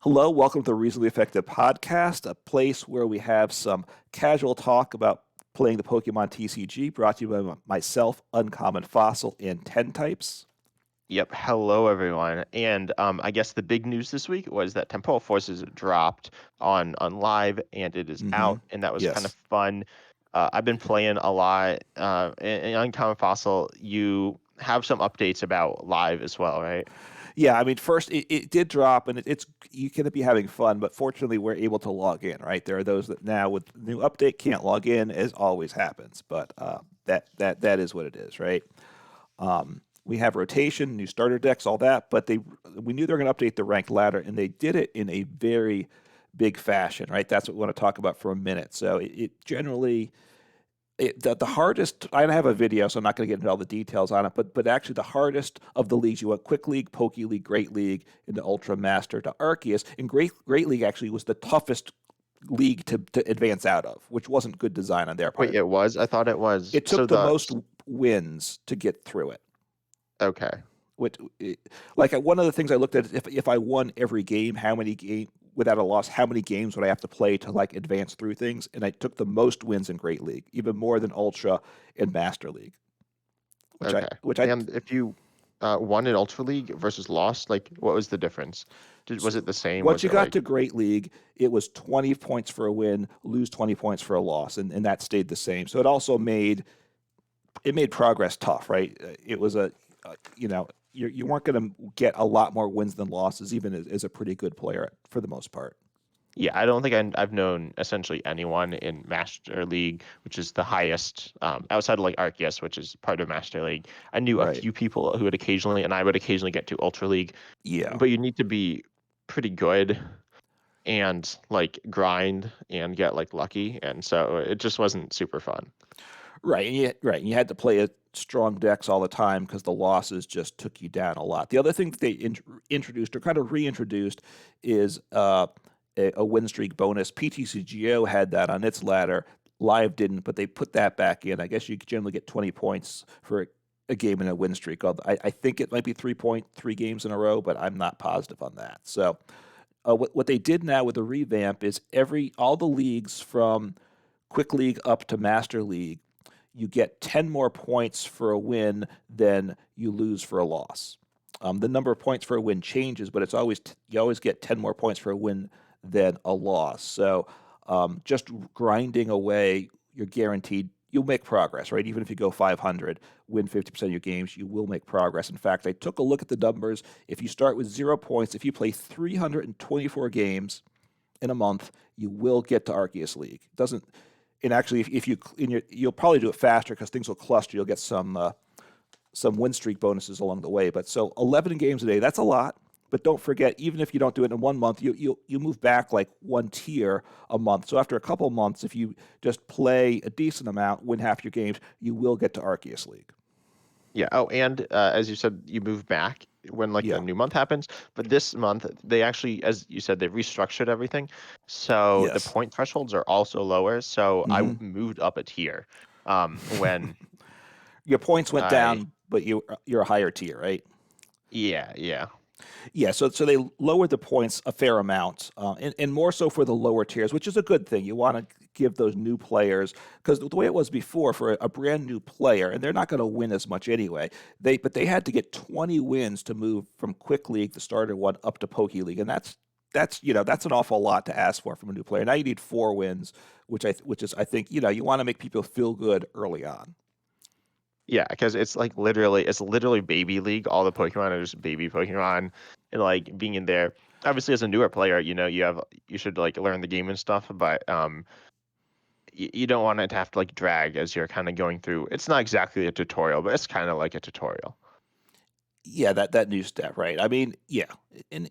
Hello, welcome to the Reasonably Effective Podcast, a place where we have some casual talk about playing the Pokemon TCG, brought to you by myself, Uncommon Fossil, and 10 types. Yep. Hello, everyone. And I guess the big news this week was that Temporal Forces dropped on live, and it is Mm-hmm. out, and that was kind of Yes. fun. I've been playing a lot. In Uncommon Fossil, you have some updates about live as well, right? Yeah, I mean, first, it did drop, and it's you can be having fun, but fortunately, we're able to log in, right? There are those that now, with the new update, can't log in, as always happens, but that is what it is, right? We have rotation, new starter decks, all that, but we knew they were going to update the ranked ladder, and they did it in a very big fashion, right? That's what we want to talk about for a minute. So it generally the hardest. I have a video, so I'm not going to get into all the details on it. But actually, the hardest of the leagues, you went Quick League, Poke League, Great League, into Ultra Master to Arceus, and Great League actually was the toughest league to advance out of, which wasn't good design on their Wait, part. it was? I thought it was. It So took the most wins to get through it. okay. Which, like one of the things I looked at is if I won every game, how many game without a loss, how many games would I have to play to like advance through things? And I took the most wins in Great League, even more than Ultra and Master League. Which I Okay. which I And if you won in Ultra League versus lost, like what was the difference? Was it so the same? once Was you it got like to Great League, it was 20 points for a win, lose 20 points for a loss, and that stayed the same. So it made progress tough, right? It was you weren't going to get a lot more wins than losses, even as a pretty good player for the most part. Yeah, I don't think I've known essentially anyone in Master League, which is the highest outside of like Arceus, which is part of Master League. I knew a Right. few people who would occasionally, and I would occasionally get to Ultra League, Yeah. but you need to be pretty good and like grind and get like lucky, and so it just wasn't super fun. Right. And you had to play a strong decks all the time because the losses just took you down a lot. The other thing that they introduced or kind of reintroduced is a win streak bonus. PTCGO had that on its ladder. Live didn't, but they put that back in. I guess you generally get 20 points for a game in a win streak. I think it might be 3.3 games in a row, but I'm not positive on that. So what they did now with the revamp is all the leagues from Quick League up to Master League, you get 10 more points for a win than you lose for a loss. The number of points for a win changes, but you always get 10 more points for a win than a loss. So just grinding away, you're guaranteed you'll make progress, right? Even if you go 500, win 50% of your games, you will make progress. In fact, I took a look at the numbers. If you start with 0 points, if you play 324 games in a month, you will get to Arceus League. It doesn't and actually, if you you'll probably do it faster because things will cluster. You'll get some win streak bonuses along the way. But so 11 games a day, that's a lot. But don't forget, even if you don't do it in 1 month, you move back like one tier a month. So after a couple of months, if you just play a decent amount, win half your games, you will get to Arceus League. Yeah. Oh, and as you said, you move back when like the Yeah. new month happens. But this month, they actually, as you said, they restructured everything. So the Yes. point thresholds are also lower. So I Hmm. moved up a tier when Your points went I, down, but you're a higher tier, right? yeah, yeah. Yeah, so they lowered the points a fair amount, and more so for the lower tiers, which is a good thing. You want to give those new players because the way it was before for a brand new player, and they're not going to win as much anyway. But they had to get 20 wins to move from Quick League, the starter one, up to Poke League, and that's an awful lot to ask for from a new player. Now you need 4 wins, which is I think you want to make people feel good early on. Yeah, because it's literally baby league. All the Pokemon are just baby Pokemon, and like being in there. Obviously, as a newer player, you should like learn the game and stuff, but you don't want it to have to like drag as you're kind of going through. It's not exactly a tutorial, but it's kind of like a tutorial. Yeah, that new step, right? I mean, yeah, and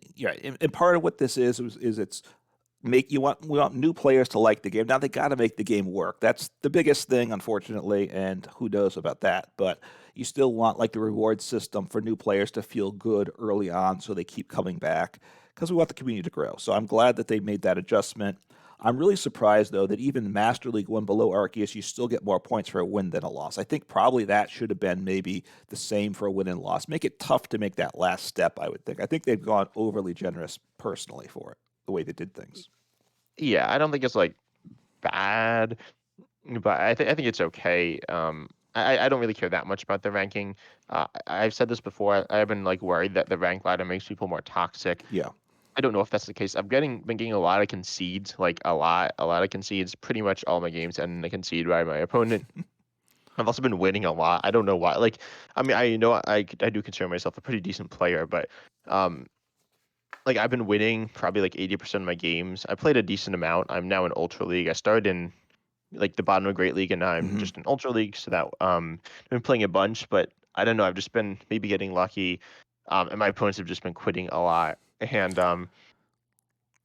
part of what this is it's make you want we want new players to like the game. Now they got to make the game work. That's the biggest thing, unfortunately, and who knows about that. But you still want like the reward system for new players to feel good early on, so they keep coming back because we want the community to grow. So I'm glad that they made that adjustment. I'm really surprised though that even Master League 1 below Arceus, you still get more points for a win than a loss. I think probably that should have been maybe the same for a win and loss. Make it tough to make that last step, I would think. I think they've gone overly generous personally for it, the way they did things. Yeah, I don't think it's like bad, but I think it's okay. I don't really care that much about the ranking. I've said this before. I've been like worried that the rank ladder makes people more toxic. Yeah. I don't know if that's the case. Been getting a lot of concedes, like a lot of concedes. Pretty much all my games end in a concede by my opponent. I've also been winning a lot. I don't know why. Like, I mean, I know I do consider myself a pretty decent player, but um, like I've been winning probably like 80% of my games. I played a decent amount. I'm now in Ultra League. I started in like the bottom of Great League, and now I'm Hmm. just in Ultra League. So that I've been playing a bunch, but I don't know. I've just been maybe getting lucky, and my opponents have just been quitting a lot. And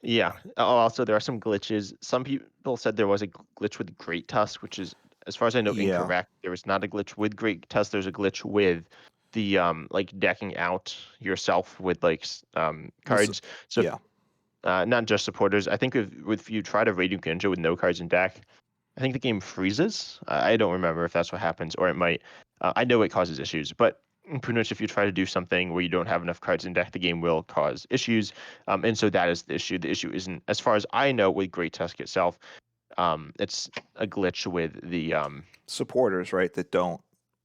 yeah. Also, there are some glitches. Some people said there was a glitch with Great Tusk, which is, as far as I know, Yeah. incorrect. There was not a glitch with Great Tusk. There's a glitch with the like decking out yourself with like This, cards. So yeah. not just supporters. I think if you try to Radiant Genja with no cards in deck, I think the game freezes. I don't remember if that's what happens, or it might. I know it causes issues, but pretty much if you try to do something where you don't have enough cards in deck, the game will cause issues. And so that is the issue. The issue isn't, as far as I know, with Great Tusk itself. It's a glitch with the Supporters, right, that don't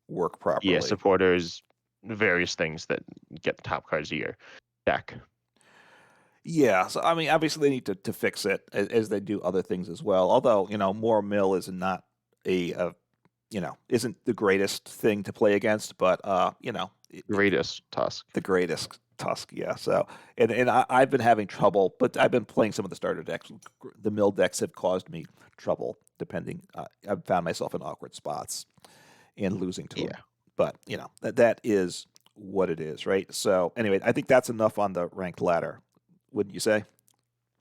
work yeah, properly. supporters, various things that get the top cards of your deck. Yeah, so I mean, obviously they need to fix it as they do other things as well. Although more mill is not a isn't the greatest thing to play against, but Greatest Tusk. the greatest Tusk, yeah. So I've been having trouble, but I've been playing some of the starter decks. The mill decks have caused me trouble. Depending, I've found myself in awkward spots and losing to them. Yeah. But that is what it is, right? So anyway, I think that's enough on the ranked ladder, wouldn't you say?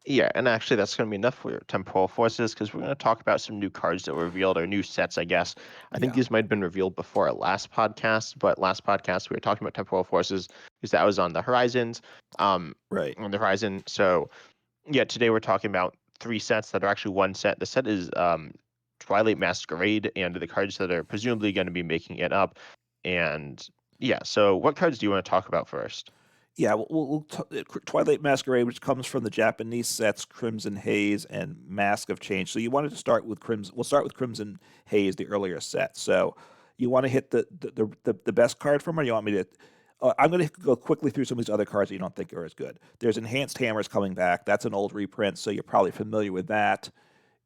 Yeah, and actually, that's going to be enough for your temporal forces because we're going to talk about some new cards that were revealed, or new sets, I guess. I think Yeah, these might have been revealed before our last podcast, but last podcast we were talking about temporal forces because that was on the horizons, right. on the horizon. So yeah, today we're talking about three sets that are actually one set. The set is Twilight Masquerade, and the cards that are presumably going to be making it up. And yeah, so what cards do you want to talk about first? Yeah, Twilight Masquerade, which comes from the Japanese sets Crimson Haze and Mask of Change. So you wanted to start with Crimson. We'll start with Crimson Haze, the earlier set. So you want to hit the best card from her. You want me to? I'm going to go quickly through some of these other cards that you don't think are as good. There's Enhanced Hammers coming back. That's an old reprint, so you're probably familiar with that.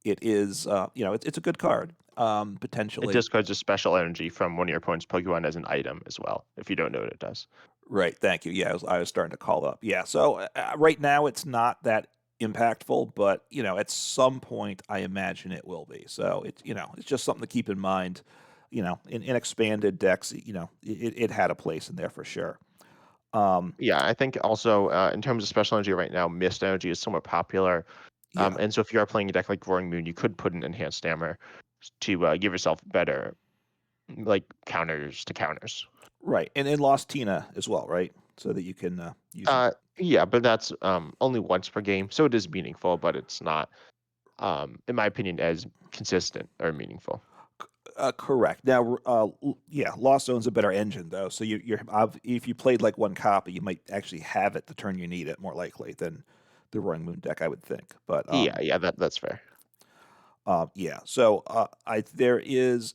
It is, it's a good card, It potentially. discards a special energy from one of your opponent's Pokemon as an item as well, if you don't know what it does. Right. Thank you. Yeah, I was starting to call up. Yeah. So right now it's not that impactful, but at some point I imagine it will be. So it's just something to keep in mind. In expanded decks, it had a place in there for sure. Um, Yeah, I think also in terms of special energy right now, Mist Energy is somewhat popular. yeah. And so if you are playing a deck like Roaring Moon, you could put an Enhanced Hammer to give yourself better like counters to counters. Right. And Lost Tina as well, right? So that you can use it. Yeah, but that's only once per game, so it is meaningful, but it's not, in my opinion, as consistent or meaningful. Correct. Now, yeah, Lost Zone's a better engine though. So if you played like one copy, you might actually have it the turn you need it more likely than the Roaring Moon deck, I would think. But Yeah, that's fair. yeah. So there is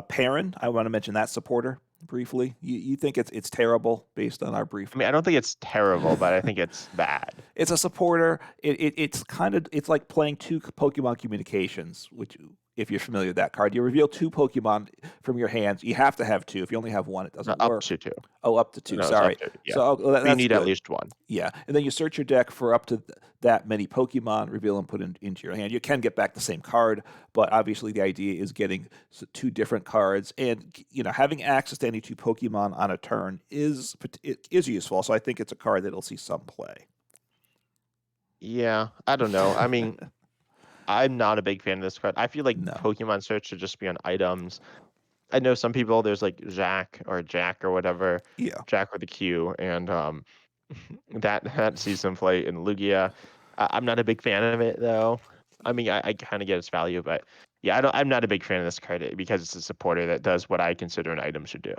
Perrin. I want to mention that supporter briefly. You think it's terrible based on our brief? I mean, I don't think it's terrible, but I think it's bad. It's a supporter. It's like playing two Pokemon communications, which if you're familiar with that card, you reveal two Pokemon from your hands. You have to have two. If you only have one, it doesn't Up work. to two. Oh, up to two. No, it's up Sorry. to, yeah. So But you that's need at good. least one. Yeah, and then you search your deck for up to that many Pokemon, reveal and put into your hand. You can get back the same card, but obviously the idea is getting two different cards, and having access to any two Pokemon on a turn is useful. So I think it's a card that'll see some play. Yeah, I don't know. I mean, I'm not a big fan of this card. I feel like No. Pokemon search should just be on items. I know some people, there's like Jack or whatever, Yeah. Jack with a Q, and that sees some play in Lugia. I'm not a big fan of it though. I mean, I kind of get its value, but yeah, I'm not a big fan of this card because it's a supporter that does what I consider an item should do.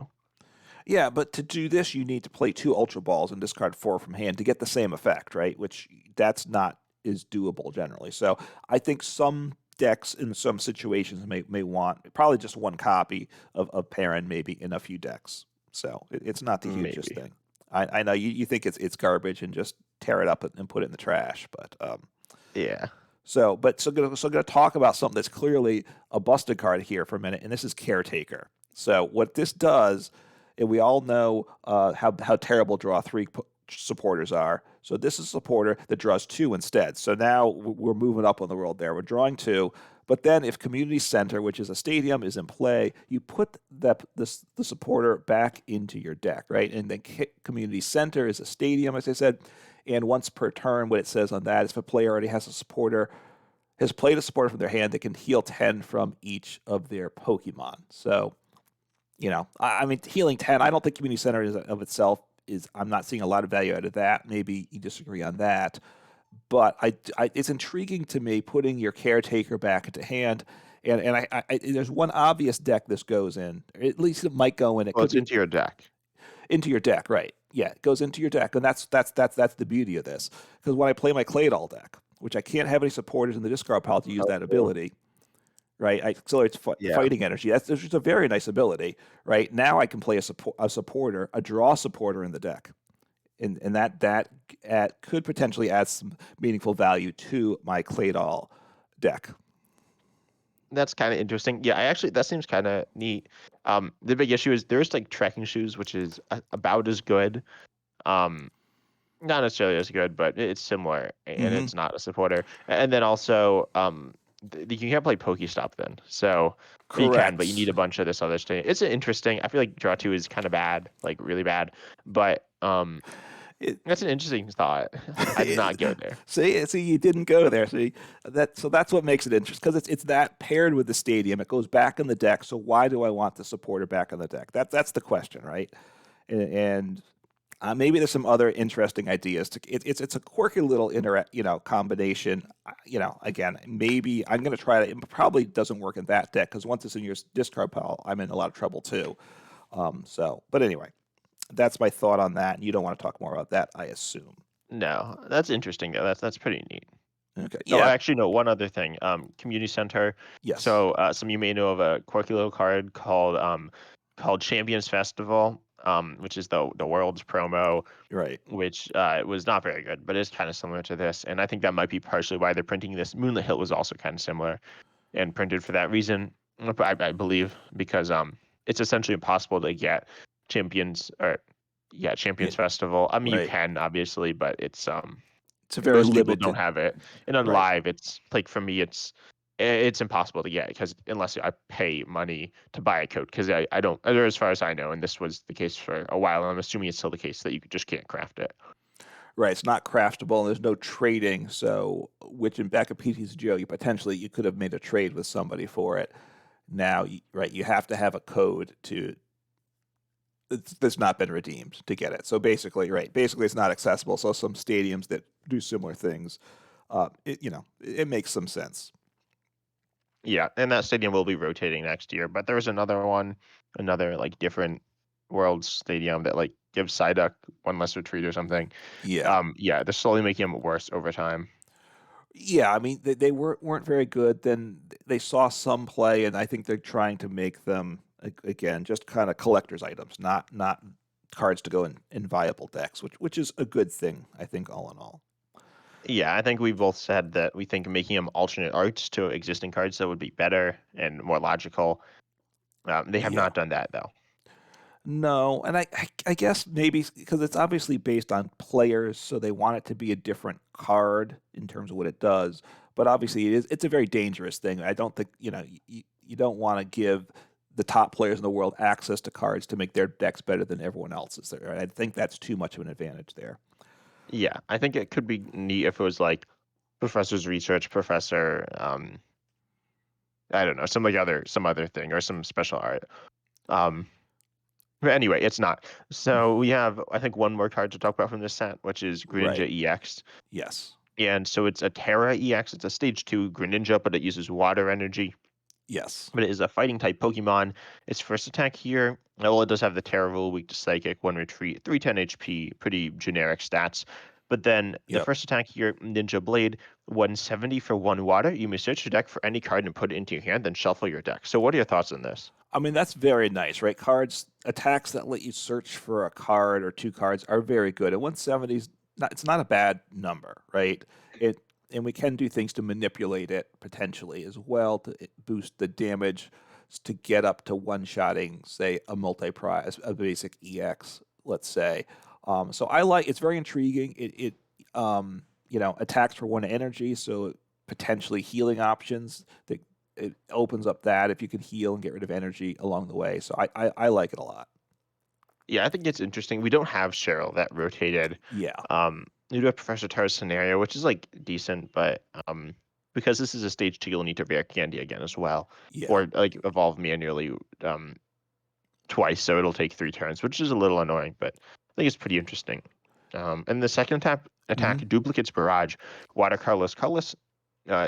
Yeah, but to do this, you need to play 2 Ultra Balls and discard 4 from hand to get the same effect, right? Which that's not is doable generally. So I think some decks in some situations may want probably just 1 copy of Perrin, maybe in a few decks. So it's not the hugest Maybe. thing. I know you think it's garbage and just tear it up and put it in the trash, but Yeah. gonna talk about something that's clearly a busted card here for a minute, and this is Caretaker. So what this does, and we all know how terrible draw 3 supporters are. So this is a supporter that draws 2 instead. So now we're moving up on the world there. We're drawing 2, but then if Community Center, which is a stadium, is in play, you put the supporter back into your deck, right? And then Community Center is a stadium, as I said. And once per turn, what it says on that is if a player already has played a supporter from their hand, they can heal 10 from each of their Pokemon. So, I mean, healing 10, I don't think Community Center of itself I'm not seeing a lot of value out of that. Maybe you disagree on that. But it's intriguing to me putting your Caretaker back into hand. And there's one obvious deck this goes in, or at least it might go in. It Well, could it's be into your deck. into your deck, right? Yeah, it goes into your deck, and that's the beauty of this. Because when I play my Claydol deck, which I can't have any supporters in the discard pile to use that Oh, ability, right? I accelerates yeah. fighting energy. That's just a very nice ability, right? Now I can play a supporter, a draw supporter in the deck, and that could potentially add some meaningful value to my Claydol deck. That's kind of interesting. Yeah, that seems kind of neat. The big issue is there's like trekking shoes, which is about as good. Um, Not necessarily as good, but it's similar, and Mm-hmm. it's not a supporter. And then also, you can't play Pokestop then. So you can, but you need Correct. a bunch of this other stuff. It's interesting. I feel like draw two is kind of bad, like really bad. But It, that's an interesting thought. I did not go there. see, you didn't go there. See that's what makes it interesting because it's that paired with the stadium. It goes back in the deck. So why do I want the supporter back in the deck? That's the question, right? And maybe there's some other interesting ideas. It's a quirky little combination. Again, maybe I'm going to try it. It probably doesn't work in that deck because once it's in your discard pile, I'm in a lot of trouble too. But anyway, that's my thought on that. You don't want to talk more about that, I assume. No, that's interesting though. That's pretty neat. Okay. Oh, Yeah. actually, no. One other thing. Community center. Yes. So, some of you may know of a quirky little card called Champions Festival, which is the world's promo, Right. which was not very good, but is kind of similar to this. And I think that might be partially why they're printing this. Moonlit Hill was also kind of similar and printed for that reason. I believe because it's essentially impossible to get champions or yeah Yeah. Champions Festival. I mean, you Right. can obviously, but it's It's a very most people don't limited. have it. And on Right. live, it's like for me, it's impossible to get because unless I pay money to buy a code, because I don't, or as far as I know, and this was the case for a while, and I'm assuming it's still the case that you just can't craft it. Right. It's not craftable, and there's no trading. So, which in back of PTCGO, you could have made a trade with somebody for it. Now, right, you have to have a code that's not been redeemed to get it. So basically it's not accessible. So some stadiums that do similar things, it makes some sense. Yeah, and that stadium will be rotating next year. But there was another one, another like different World Stadium that like gives Psyduck one less retreat or something. Yeah. Yeah, they're slowly making them worse over time. Yeah, I mean they weren't very good. Then they saw some play, and I think they're trying to make them again just kind of collector's items, not cards to go in viable decks, which is a good thing, I think, all in all. Yeah, I think we both said that we think making them alternate arts to existing cards that would be better and more logical. They have Yeah. not done that though. No, and I guess maybe because it's obviously based on players, so they want it to be a different card in terms of what it does. But obviously, it's a very dangerous thing. I don't think you don't want to give the top players in the world access to cards to make their decks better than everyone else's. Right? I think that's too much of an advantage there. Yeah, I think it could be neat if it was like Professor's Research, Professor, I don't know, some other thing or some special art. Um, but anyway, it's not. So we have, I think, one more card to talk about from this set, which is Greninja Right. EX. Yes. And so it's a Terra EX. It's a stage 2 Greninja, but it uses water energy. Yes. But it is a fighting type Pokemon. Its first attack here, well, it does have the Terra rule, weak to Psychic, 1 retreat, 310 HP, pretty generic stats. But then the Yep. first attack here, Ninja Blade, 170 for 1 water. You may search your deck for any card and put it into your hand, then shuffle your deck. So what are your thoughts on this? I mean, that's very nice, right? Cards, attacks that let you search for a card or two cards are very good. And 170 is not, it's not a bad number, right? It, and we can do things to manipulate it potentially as well to boost the damage to get up to one-shotting, say, a multi-prize, a basic EX, let's say. So I like, it's very intriguing. Attacks for 1 energy, so potentially healing options that it opens up that if you can heal and get rid of energy along the way. So I like it a lot. Yeah, I think it's interesting. We don't have Cheryl that rotated. Yeah, We do have Professor Tara's scenario, which is like decent, but because this is a stage 2, you'll need to rare candy again as well, yeah. or like evolve manually twice, so it'll take 3 turns, which is a little annoying, but I think it's pretty interesting. And the second attack Hmm. duplicates barrage, water colorless,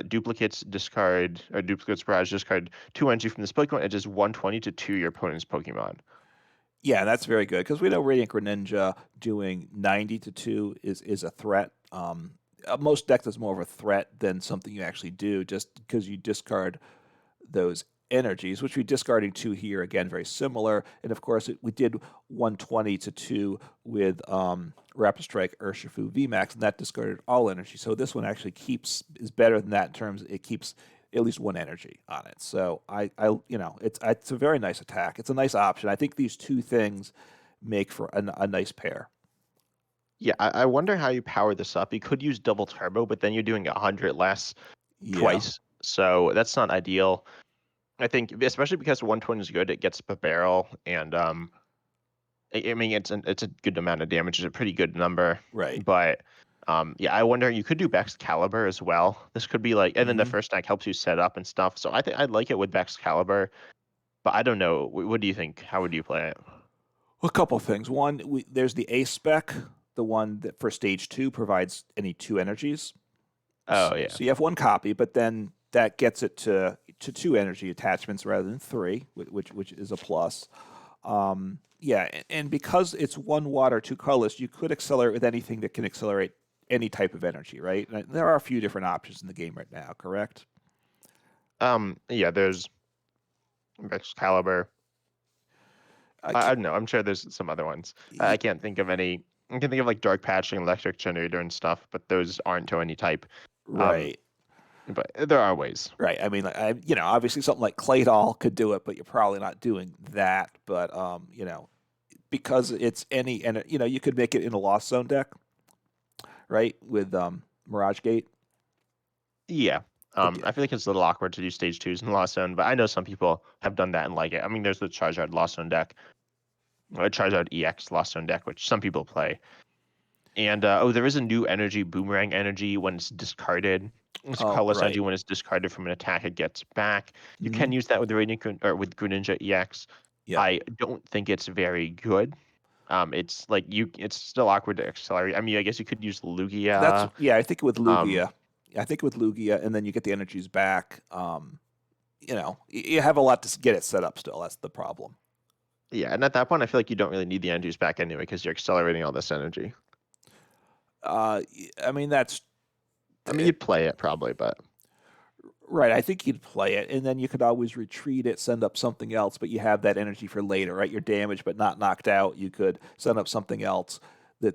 duplicates discard or duplicates barrage discard 2 energy from this Pokemon. It does 120 to 2 your opponent's Pokemon. Yeah, that's very good because we know Radiant Greninja doing 90 to 2 is a threat. Most decks is more of a threat than something you actually do just because you discard those energies, which we discarding 2 here again, very similar. And of course, we did 120 to 2 with Rapid Strike Urshifu VMAX, and that discarded all energy. So this one actually is better than that in terms it keeps at least 1 energy on it. So it's a very nice attack. It's a nice option. I think these two things make for a nice pair. Yeah, I wonder how you power this up. You could use double turbo, but then you're doing 100 less Yeah, twice, so that's not ideal. I think, especially because 120 is good, it gets up a barrel, and I mean, it's a good amount of damage. It's a pretty good number, right. but yeah, I wonder you could do Bex Caliber as well. This could be like, and then the Hmm. first stack helps you set up and stuff. So I think I'd like it with Bex Caliber, but I don't know. What do you think? How would you play it? A couple of things. One, there's the A spec, the one that for stage 2 provides any 2 energies. Oh yeah, So you have 1 copy, but then that gets it to 2 energy attachments rather than 3, which is a plus. Yeah, and because it's 1 water, 2 colorless, you could accelerate with anything that can accelerate any type of energy, right? And there are a few different options in the game right now, correct? yeah. There's Bex Caliber. I I can't, don't know. I'm sure there's some other ones. I can't think of any. I can think of like Dark Patching, Electric Generator, and stuff, but those aren't to any type. Um, right, but there are ways. right. I mean, obviously something like Claydol could do it, but you're probably not doing that. But because it's any, and you could make it in a Lost Zone deck, right? With Mirage Gate. Yeah. It, I feel like it's a little awkward to do stage 2s in Lost Zone, but I know some people have done that and like it. I mean, there's the Charizard Lost Zone deck, or Charizard EX Lost Zone deck, which some people play. And there is a new energy, Boomerang energy, when it's discarded. It's oh, colorless energy right. when it's discarded from an attack, it gets back. You can Hmm. use that with the or with Greninja EX. Yep. I don't think it's very good. It's like it's still awkward to accelerate. I mean, I guess you could use That's Lugia. yeah. I think with Um, Lugia, I think with Lugia, and then you get the energies back. You have a lot to get it set up. Still, that's the problem. yeah, and at that point, I feel like you don't really need the energies back anyway because you're accelerating all this energy. Uh, I mean, that's I mean, it, you'd play it probably, but right. I think you'd play it, and then you could always retreat it, send up something else, but you have that energy for later, right? You're damaged but not knocked out. You could send up something else that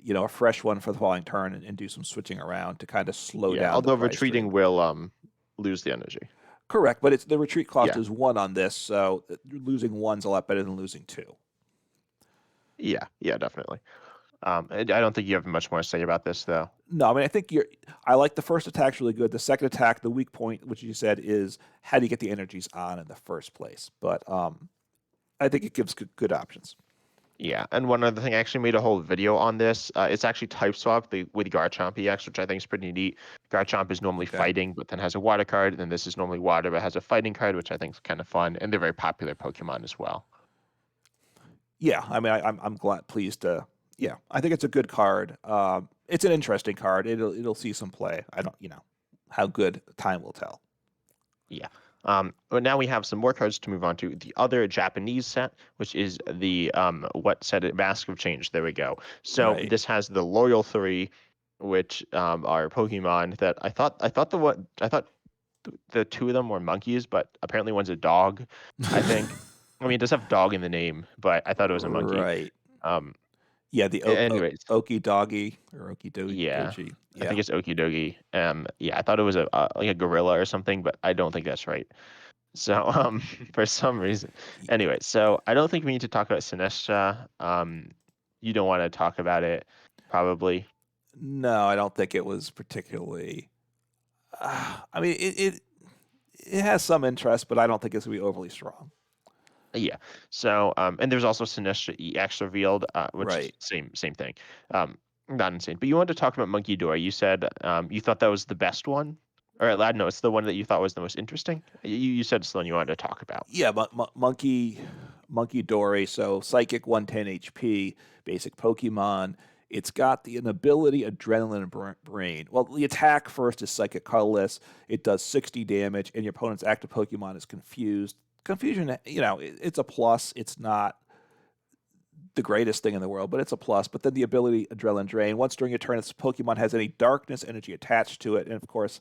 a fresh one for the following turn, and do some switching around to kind of slow yeah. down the Although price retreating stream. will lose the energy. Correct, but it's the retreat cost Yeah, is 1 on this, so losing 1's a lot better than losing 2. yeah, yeah, definitely. I don't think you have much more to say about this though. No, I mean I think you're. I like the first attack's really good. The second attack, the weak point, which you said is how do you get the energies on in the first place? But I think it gives good options. Yeah, and one other thing, I actually made a whole video on this. It's actually type swap with Garchomp EX, which I think is pretty neat. Garchomp is normally Okay. fighting, but then has a water card, and then this is normally water, but has a fighting card, which I think is kind of fun, and they're very popular Pokemon as well. Yeah, I mean I'm pleased to. Yeah, I think it's a good card. it's an interesting card. It'll see some play. I don't, how good time will tell. Yeah. But now we have some more cards to move on to the other Japanese set, which is the what set it? Mask of Change. There we go. So Right. this has the Loyal Three, which are Pokemon that I thought the two of them were monkeys, but apparently one's a dog. I think. I mean, it does have dog in the name, but I thought it was a monkey. Right. Um. Yeah, the Anyways, Okie Doggy or Okie yeah, Doji. I Yeah. think it's Okidogi. Yeah, I thought it was a like a gorilla or something, but I don't think that's right. So, for some reason, Y- anyway, so I don't think we need to talk about Sinestro. You don't want to talk about it, probably. No, I don't think it was particularly. I mean, it has some interest, but I don't think it's gonna be overly strong. Yeah. So, and there's also Sinestro EX revealed, which is Right. same thing. Not insane. But you wanted to talk about Monkey Door. You said you thought that was the best one, or I don't know, it's the one that you thought was the most interesting. You said it's the one you wanted to talk about. Yeah, Monkey Dory. So Psychic 110 HP, basic Pokemon. It's got an ability Adrenaline Brain. Well, the attack first is Psychic Colorless. It does 60 damage, and your opponent's active Pokemon is confused. Confusion, it's a plus. It's not the greatest thing in the world, but it's a plus. But then the ability Adrenaline Drain. Once during a turn, its Pokemon has any darkness energy attached to it, and of course,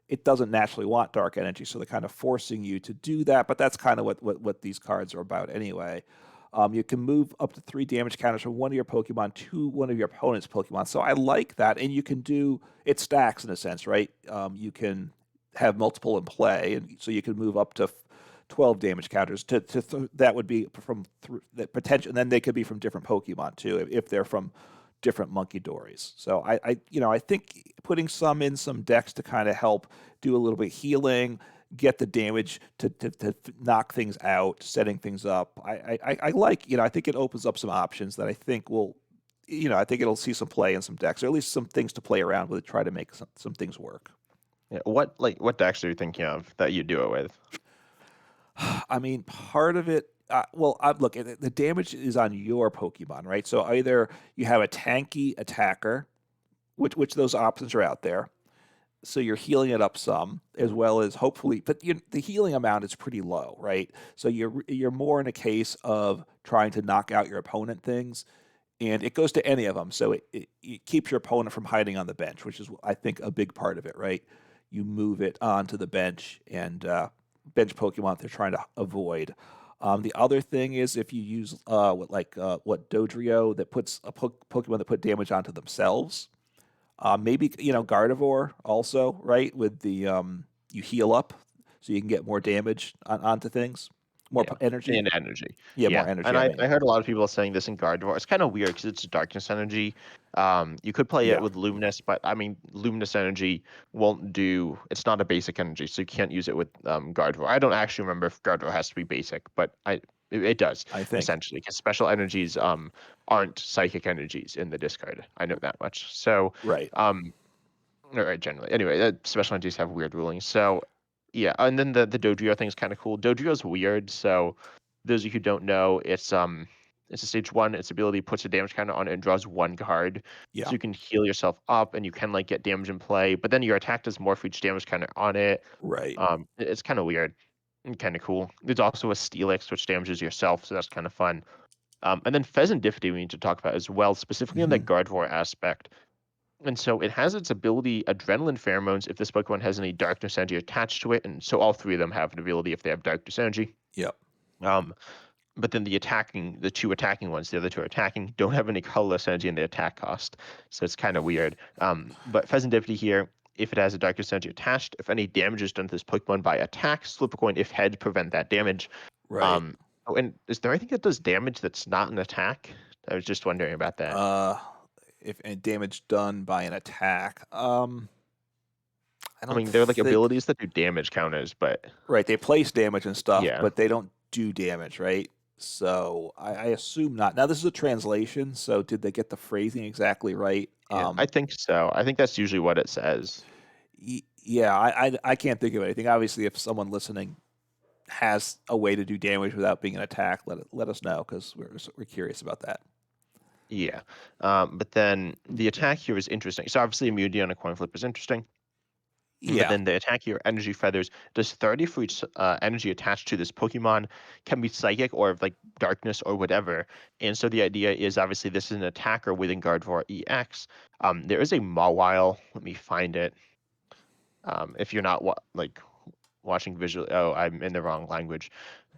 it doesn't naturally want dark energy, so they're kind of forcing you to do that. But that's kind of what these cards are about anyway. You can move up to 3 damage counters from one of your Pokemon to one of your opponent's Pokemon. So I like that, and you can do it stacks in a sense, right? You can have multiple in play, and so you can move up to 12 damage counters. That would be from that potential, and then they could be from different Pokemon too, if they're from different Monkey Dories. So I think putting some decks to kind of help do a little bit of healing, get the damage to knock things out, setting things up. I like, I think it opens up some options that I think will, I think it'll see some play in some decks, or at least some things to play around with, try to make some things work. Yeah. What decks are you thinking of that you do it with? I mean, part of it. Look, the damage is on your Pokemon, right? So either you have a tanky attacker, which those options are out there. So you're healing it up some, as well as hopefully, but the healing amount is pretty low, right? So you're more in a case of trying to knock out your opponent things, and it goes to any of them. So it keeps your opponent from hiding on the bench, which is I think a big part of it, right? You move it onto the bench and bench Pokemon they're trying to avoid. The other thing is if you use what Dodrio that puts a Pokemon that put damage onto themselves. Maybe Gardevoir also, right? With the you heal up, so you can get more damage onto things, more Yeah, energy. and energy. Yeah, more Yeah, energy. and I I mean, heard a lot of people saying this in Gardevoir. It's kind of weird because it's darkness energy. You could play it yeah, with Luminous, but I mean, Luminous energy won't do. It's not a basic energy, so you can't use it with Gardevoir. I don't actually remember if Gardevoir has to be basic, but it does I think essentially because special energies aren't psychic energies in the discard. I know that much. So right. um or generally. Anyway, special entities have weird rulings. So yeah, and then the Dodrio thing is kind of cool. Dodrio's weird. So those of you who don't know, it's a stage one. Its ability puts a damage counter on it and draws one card. So Yeah, you can heal yourself up and you can like get damage in play, but then your attack does more for each damage counter on it. right. It's kind of weird and kind of cool. There's also a Steelix which damages yourself, so that's kind of fun. And then Pheasant Diffity we need to talk about as well, specifically on Hmm. that Gardevoir aspect. And so it has its ability Adrenaline Pheromones if this Pokemon has any Darkness Energy attached to it. And so all three of them have an ability if they have Darkness Energy. Yep. Um, but then the two attacking ones, the other two are attacking, don't have any colorless energy in the attack cost. So it's kind of weird. But Pheasantipity here, if it has a Darkness Energy attached, if any damage is done to this Pokemon by attack, flip a coin if head, prevent that damage. Right. Um, oh, and is there anything that does damage that's not an attack? I was just wondering about that. Uh, if and damage done by an attack. I I don't mean, they're like think. abilities that do damage counters, but Right. They place damage and stuff, yeah. but they don't do damage, right? So I assume not. Now this is a translation, so did they get the phrasing exactly right? Yeah, I think so. I think that's usually what it says. Yeah, I can't think of anything. Obviously, if someone listening has a way to do damage without being an attack, let us know because we're curious about that. Yeah. But then the attack here is interesting. So obviously immunity on a coin flip is interesting. But Yeah. then the attack here, energy feathers, does 30 for each energy attached to this Pokemon, can be psychic or like darkness or whatever. And so the idea is obviously this is an attacker within Gardevoir EX. There is a Mawile. Let me find it. If you're not like watching visually, oh, I'm in the wrong language.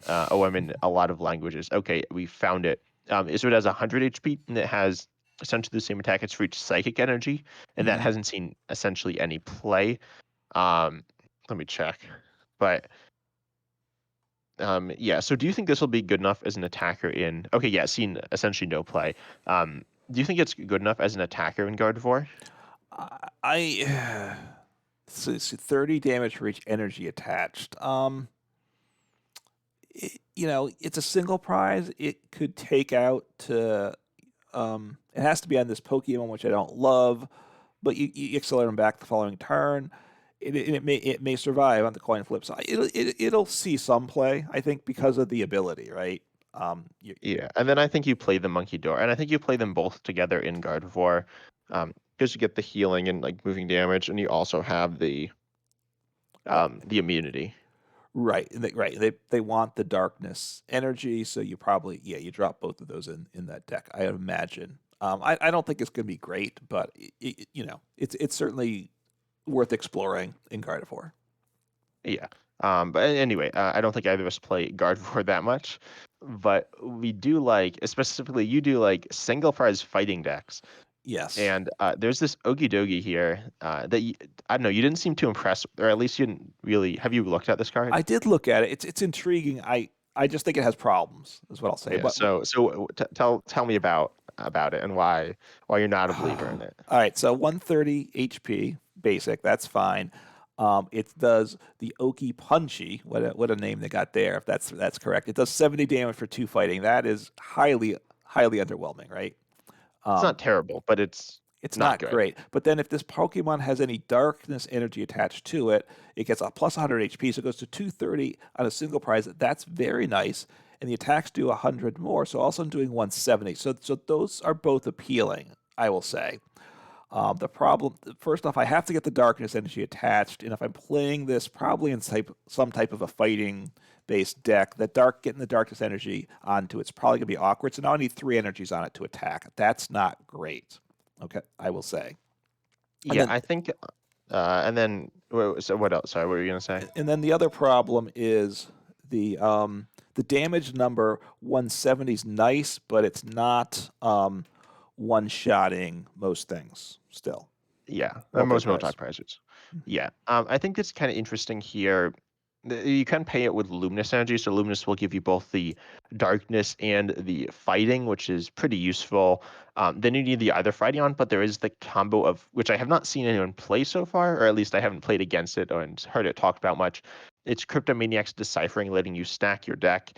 I'm in a lot of languages. Okay, we found it. So it has 100 HP and it has essentially the same attack. It's for each psychic energy, and that Hmm. hasn't seen essentially any play. Um, Let me check. But yeah. So do you think this will be good enough as an attacker in? Okay, yeah, seen essentially no play. Do you think it's good enough as an attacker in Gardevoir? I so 30 damage for each energy attached. It's a single prize. It could take out to. It has to be on this Pokemon, which I don't love, but you accelerate them back the following turn. It may survive on the coin flip side. It'll see some play, I think, because of the ability, right? Yeah, and then I think you play the Monkey Door, and I think you play them both together in Gardevoir, because you get the healing and like moving damage, and you also have uh, the immunity. right, right. They want the darkness energy, so you probably you drop both of those in that deck. I imagine. I don't think it's going to be great, but it's certainly worth exploring in Gardevoir. Yeah. But anyway, I don't think either of us play Gardevoir that much, but we do like, specifically, you do like single prize fighting decks. Yes. And there's this Okie Dokie here that I don't know, you didn't seem too impressed, or at least you didn't really. Have you looked at this card? I did look at it. It's intriguing. I just think it has problems, is what I'll say. Yeah. So tell me about it and why you're not a believer in it. All right, so 130 HP basic, that's fine. It does the Oki Punchy. What a name they got there. If that's correct, it does 70 damage for two fighting. That is highly underwhelming, right? It's Um, not terrible, but it's it's not not good. great. But then if this Pokemon has any darkness energy attached to it, it gets a plus 100 HP, so it goes to 230 on a single prize. That's very nice. And the attacks do 100 more, so also I'm doing 170. So those are both appealing, I will say. The problem, first off, I have to get the darkness energy attached, and if I'm playing this probably in some type of a fighting based deck, getting the darkness energy onto it's probably gonna be awkward. So now I need three energies on it to attack. That's not great. Okay, I will say. And Yeah, then I think. And then so what else? Sorry, what were you gonna say? and then the other problem is the damage number 170 is nice, but it's not one shotting most things still. Yeah, Multi most price. multi-prizes. Yeah, I think it's kind of interesting here. You can pay it with Luminous energy, so Luminous will give you both the darkness and the fighting, which is pretty useful. Then you need the other fighting on, but there is the combo of which I have not seen anyone play so far, or at least I haven't played against it or heard it talked about much. It's Cryptomaniac's Deciphering, letting you stack your deck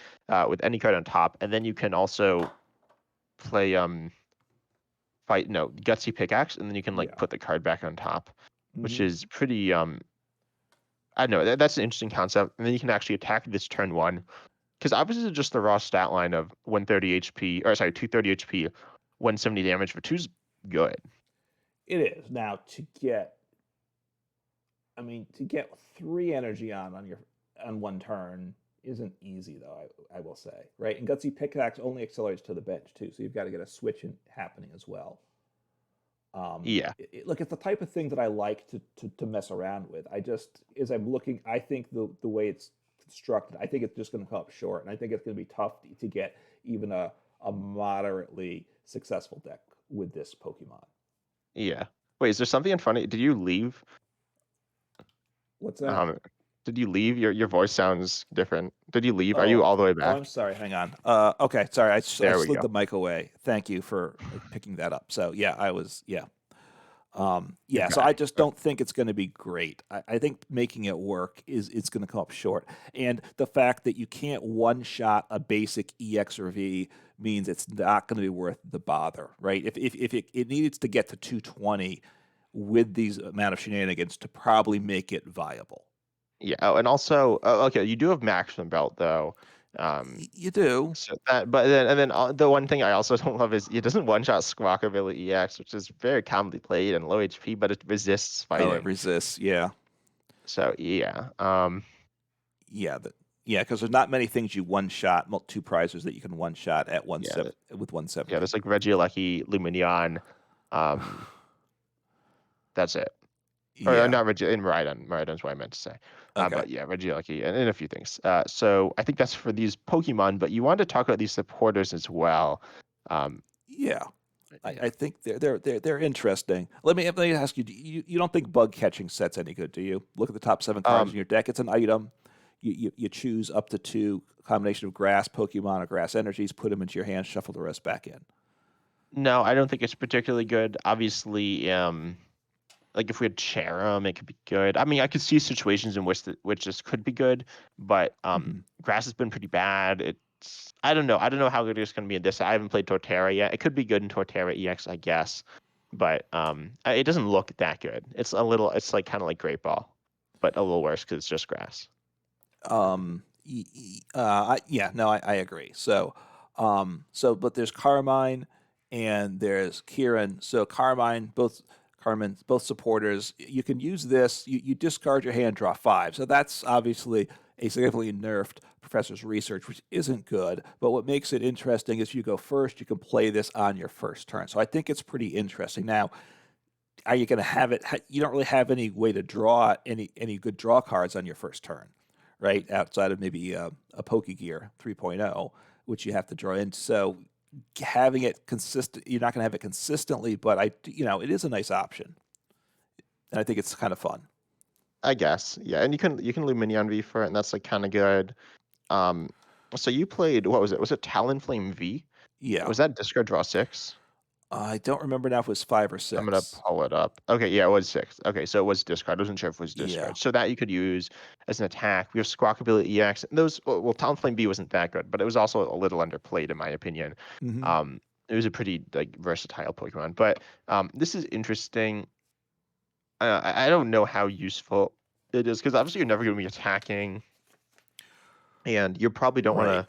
with any card on top, and then you can also play fight no gutsy pickaxe, and then you can like Yeah. put the card back on top, which Hmm. is pretty I don't know, that's an interesting concept. And then you can actually attack this turn one, because obviously it's just the raw stat line of 130 HP, or sorry, 230 HP, 170 damage for two's good. It is. Now to get three energy on one turn isn't easy though. I will say, right? And gutsy pickaxe only accelerates to the bench too, so you've got to get a switch happening as well. Yeah, Look, it's the type of thing that I like to mess around with. I just, as I'm looking, I think the way it's constructed, I think it's just going to come up short, and I think it's going to be tough to get even a moderately successful deck with this Pokemon. yeah. Wait, is there something in front of you? Did you leave? What's that? Um, did you leave? Your voice sounds different. Did you leave? Are Oh, you all the way oh, I'm back? sorry. Hang on. Okay, sorry. I There we slid go. the mic away. Thank you for picking that up. So yeah, I was yeah. Yeah, so I Okay. just don't think it's going to be great. I think making it work is it's going to come up short, and the fact that you can't one shot a basic EX or V means it's not going to be worth the bother, right? If it needs to get to 220 with these amount of shenanigans to probably make it viable. Yeah. Oh, and also, okay, you do have maximum belt though. You do. So but then the one thing I also don't love is it doesn't one shot Squawkabilly EX, which is very commonly played and low HP, but it resists Oh, it fighting. resists. Yeah. So yeah, Yeah. Yeah, because there's not many things you one shot, two prizes that you can one shot at yeah, with yeah. 170. There's like Regieleki, Luminion, um, that's it. Or Yeah. not Regi in Miraidon. Miraidon's what I meant to say. Okay. But yeah, Regieleki and a few things. So I think that's for these Pokemon, but you wanted to talk about these supporters as well. Um, Yeah. yeah. I think they're interesting. Let me ask you, you don't think bug catching set's any good, do you? Look at the top 7 cards Um, in your deck. It's an item. You choose up to two combination of grass Pokemon or grass energies, put them into your hand, shuffle the rest back in. no, I don't think it's particularly good. Obviously, like if we had Cherim, it could be good. I mean, I could see situations in which this could be good, but Hmm. grass has been pretty bad. It's I don't know. I don't know how good it's going to be in this. I haven't played Torterra yet. It could be good in Torterra EX, I guess, but it doesn't look that good. It's a little. It's like kind of like Great Ball, but a little worse because it's just grass. Yeah, no, I agree. But there's Carmine and there's Kieran. So Carmen, both supporters. You can use this. You discard your hand, draw five. So that's obviously a significantly nerfed Professor's Research, which isn't good. But what makes it interesting is you go first. You can play this on your first turn. So I think it's pretty interesting. Now, are you going to have it? You don't really have any way to draw any good draw cards on your first turn, right? Outside of maybe a Pokegear 3.0, which you have to draw in. So having it consistent, you're not going to have it consistently, but it is a nice option, and I think it's kind of fun. I guess, yeah. And you can Luminion V for it, and that's like kind of good. Um, so you played what was it? Was it Talonflame V? Yeah, Was that discard draw six? I don't remember now if it was five or I'm gonna six. pull it up. Okay, yeah, it was six. Okay, so it was discard. I wasn't sure if it was Yeah. discard. So that you could use as an attack. We have Squawkabilly EX. And those well, Talonflame B wasn't that good, but it was also a little underplayed in my opinion. Hmm. Um, it was a pretty like versatile Pokemon. But this is interesting. I don't know how useful it is because obviously you're never gonna be attacking, and you probably don't want Right. to.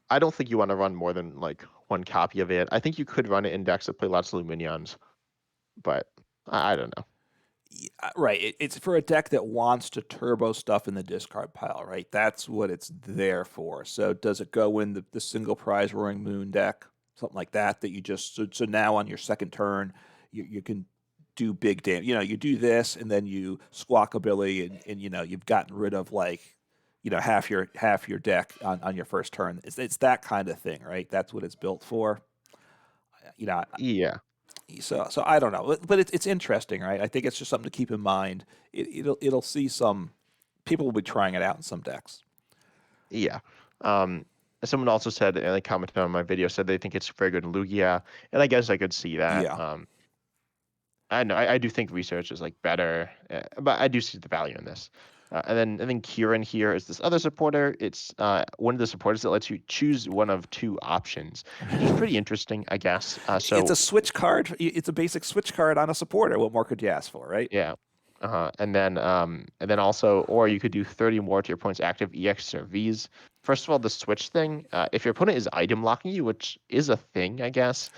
I don't think you want to run more than like one copy of it. I think you could run it in decks that play lots of Luminions, but I don't know. Right. It's for a deck that wants to turbo stuff in the discard pile, right? That's what it's there for. So does it go in the single prize Roaring Moon deck? Something like that, that you just, so now on your second turn, you can do big damage. You do this and then you Squawkabilly and you've gotten rid of like, half your deck on your first turn. It's that kind of thing, right? That's what it's built for. You know, Yeah. so I don't know, but it's interesting, right? I think it's just something to keep in mind. It'll see some people will be trying it out in some decks. Yeah. Um, someone also said, and they commented on my video, said they think it's very good in Lugia, and I guess I could see that. Yeah. I know I do think research is like better, but I do see the value in this. And then Kieran here is this other supporter. It's one of the supporters that lets you choose one of two options, which is pretty interesting, I guess. It's So a switch card. It's a basic switch card on a supporter. What more could you ask for, right? yeah. Uh-huh. And then also, or you could do 30 more to your opponent's active EX or Vs. First of all, the switch thing, if your opponent is item locking you, which is a thing, I guess.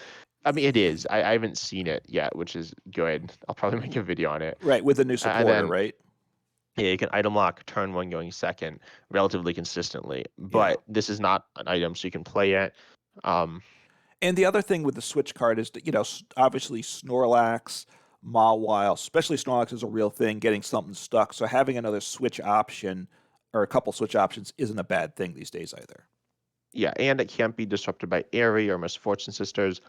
I mean, it is. I haven't seen it yet, which is good. I'll probably make a video on it. Right, with the new And supporter, then, right? yeah, you can item lock turn one going second relatively consistently. Yeah. But this is not an item, so you can play it. Um, And the other thing with the switch card is that, obviously Snorlax, Mawile, especially Snorlax is a real thing, getting something stuck. So having another switch option or a couple switch options isn't a bad thing these days either. yeah, and it can't be disrupted by Airy or Misfortune Sisters.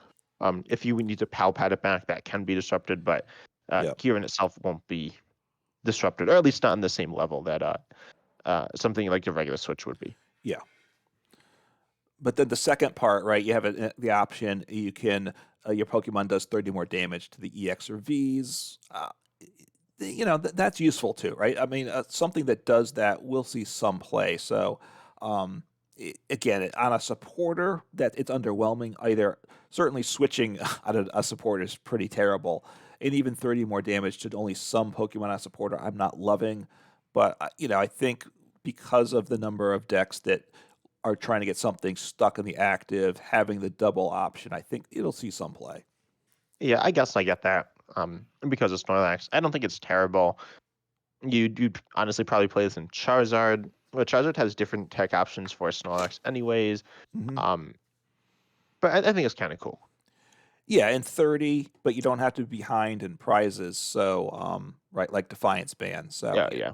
If you need to PAL pad it back, that can be disrupted, but Yep. Kieran itself won't be disrupted, or at least not on the same level that something like a regular Switch would be. Yeah. But then the second part, right? You have the option. You can your Pokemon does 30 more damage to the EX or Vs. That's useful too, right? I mean, something that does that, we'll see some play. So, again, on a supporter, that it's underwhelming. Either certainly switching out of a supporter is pretty terrible, and even 30 more damage to only some Pokemon on a supporter, I'm not loving. But I think because of the number of decks that are trying to get something stuck in the active, having the double option, I think it'll see some play. Yeah, I guess I get that. Because of Snorlax, I don't think it's terrible. You'd honestly probably play this in Charizard. Well, Charizard has different tech options for Snorlax, anyways. Hmm. Um, but I think it's kind of cool. Yeah, and 30, but you don't have to be behind in prizes. So, right, like Defiance Band. So, Yeah, yeah. yeah,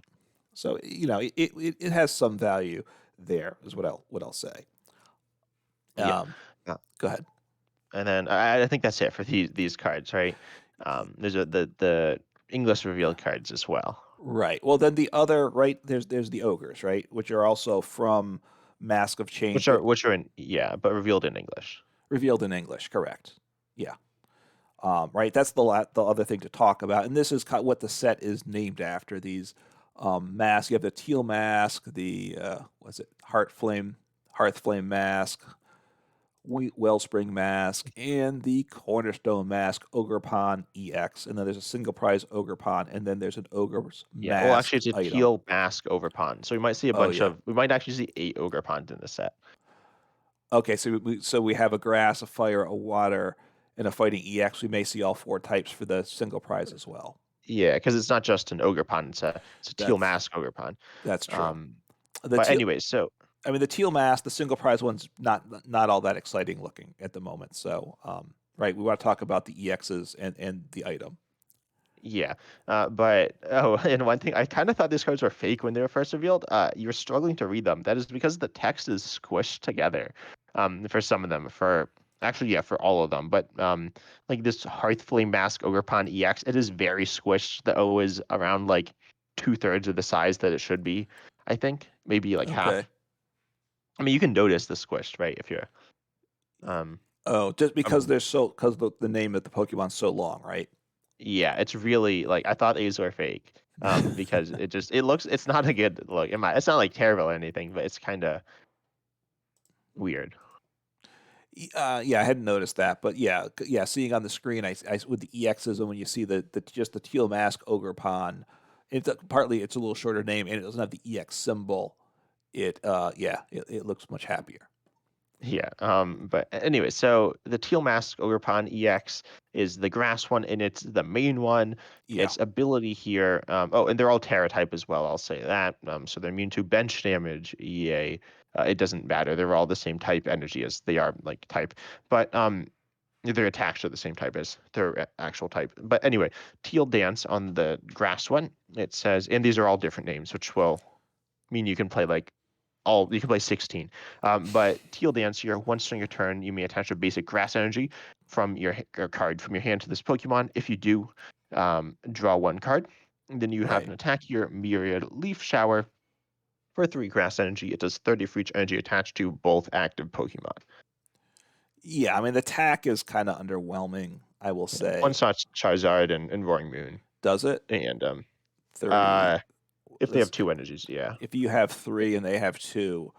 So it has some value there, is what I'll say. yeah. Um, Uh, Go ahead. and then I think that's it for these cards, right? There's the English revealed cards as well, Right. Well, then the other right there's the ogres, right, which are also from Mask of Change, but which are in yeah, but revealed in English. revealed in English. Correct. Yeah. Right. That's the other thing to talk about, and this is what the set is named after. These masks. You have the teal mask, the what's it, Hearthflame mask, Wellspring mask, and the Cornerstone mask, Ogrepon EX. And then there's a single prize Ogrepon, and then there's an Ogre's Yeah. Well, actually, mask it's a item. teal mask over pond. So we might see a Oh bunch yeah. of. We might actually see 8 ogre ponds in the set. Okay, so we have a grass, a fire, a water, and a fighting EX. We may see all four types for the single prize as well. Yeah, because it's not just an ogre pond. It's a teal That's mask ogre pond. that's true. Um, The but teal, anyways, so I mean, the teal mask, the single prize one's not all that exciting looking at the moment. So, right, we want to talk about the EXs and the item. yeah, but oh, and one thing I kind of thought these cards were fake when they were first revealed. You're struggling to read them. That is because the text is squished together. For some of them, for actually, yeah, for all of them. But like this Hearthflame Mask Ogrepon EX, it is very squished. The O is around like 2/3 of the size that it should be. I think maybe like Okay. half. I mean, you can notice the squished, right? If you're um, Oh, just because um because the name of the Pokemon's so long, right? yeah, it's really like I thought these were fake. Because it looks it's not a good look. It's not like terrible or anything, but it's kind of weird. Yeah, I hadn't noticed that, but yeah, yeah, seeing on the screen, with the EXs, and when you see the just the teal mask Ogrepon, partly it's a little shorter name, and it doesn't have the EX symbol. It looks much happier. Yeah. But anyway, so the Teal Mask Ogerpon EX is the grass one, and it's the main one. Yeah, Its ability here. Oh, and they're all Terra type as well. I'll say that. So they're immune to bench damage. EA. It doesn't matter. They're all the same type energy as they are like type, but their attacks are the same type as their actual type. But anyway, Teal Dance on the grass one. It says, and these are all different names, which will mean you can play like you can play 16. But Teal Dance here, once during your turn, you may attach a basic grass energy from your card from your hand to this Pokemon. If you do, draw one card. And then you have right. an attack here, Myriad Leaf Shower for 3 grass energy. It does 30 for each energy attached to both active Pokemon. Yeah, I mean the attack is kind of underwhelming, I will Yeah. One say. such Charizard and Roaring Moon. Does it And 30? uh, if they have This, 2 energies, yeah. if you have three and they have two,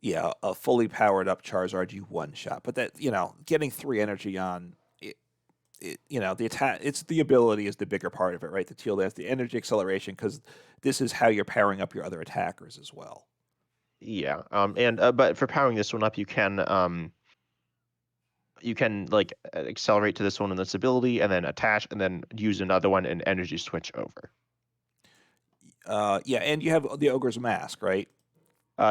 yeah, a fully powered up Charizard you one shot, but that getting three energy on the attack, it's the ability is the bigger part of it, right? The teal dance, the energy acceleration, because this is how you're powering up your other attackers as well. Yeah. And but for powering this one up, you can like accelerate to this one in this ability and then attach and then use another one and energy switch over. Yeah, and you have the ogre's mask, right?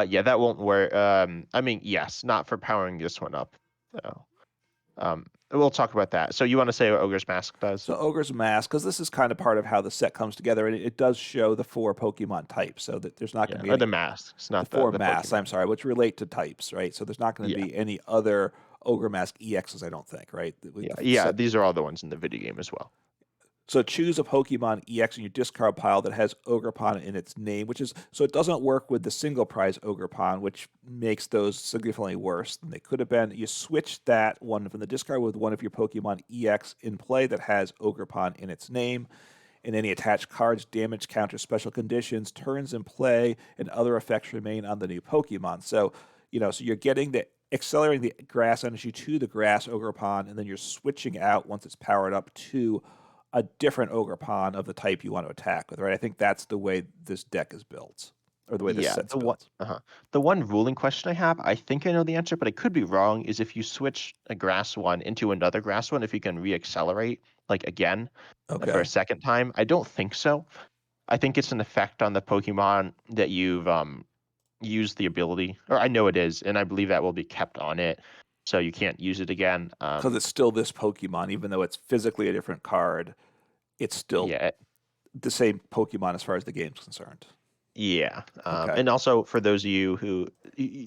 Yeah, that won't work. I mean, yes, not for powering this one up. So, we'll talk about that. So you want to say what Ogre's Mask does? So ogre's mask, because this is kind of part of how the set comes together, and it does show the four Pokemon types, so that there's not going Yeah, to be or any the masks, the not four the masks. Pokemon. I'm sorry, which relate to types, right? So there's not going to Yeah, be any other ogre mask EXs, I don't think, right? yeah, The yeah. set. These are all the ones in the video game as well. So choose a Pokemon EX in your discard pile that has Ogerpon in its name, which is so it doesn't work with the single prize Ogerpon, which makes those significantly worse than they could have been. You switch that one from the discard with one of your Pokemon EX in play that has Ogerpon in its name, and any attached cards, damage counters, special conditions, turns in play, and other effects remain on the new Pokemon. So so you're getting the accelerating the grass energy to the grass Ogerpon, and then you're switching out once it's powered up to a different Ogerpon of the type you want to attack with, right? I think that's the way this deck is built. or the way this Yeah, set's the one built. the one ruling question I have, I think I know the answer, but I could be wrong, is if you switch a grass one into another grass one, if you can reaccelerate like again for a Okay. second time. I don't think so. I think it's an effect on the Pokemon that you've used the ability, or I know it is, and I believe that will be kept on it, so you can't use it again. Because it's still this Pokemon, even though it's physically a different card, it's still Yeah, the same Pokemon as far as the game's concerned. yeah. Okay. And also for those of you who,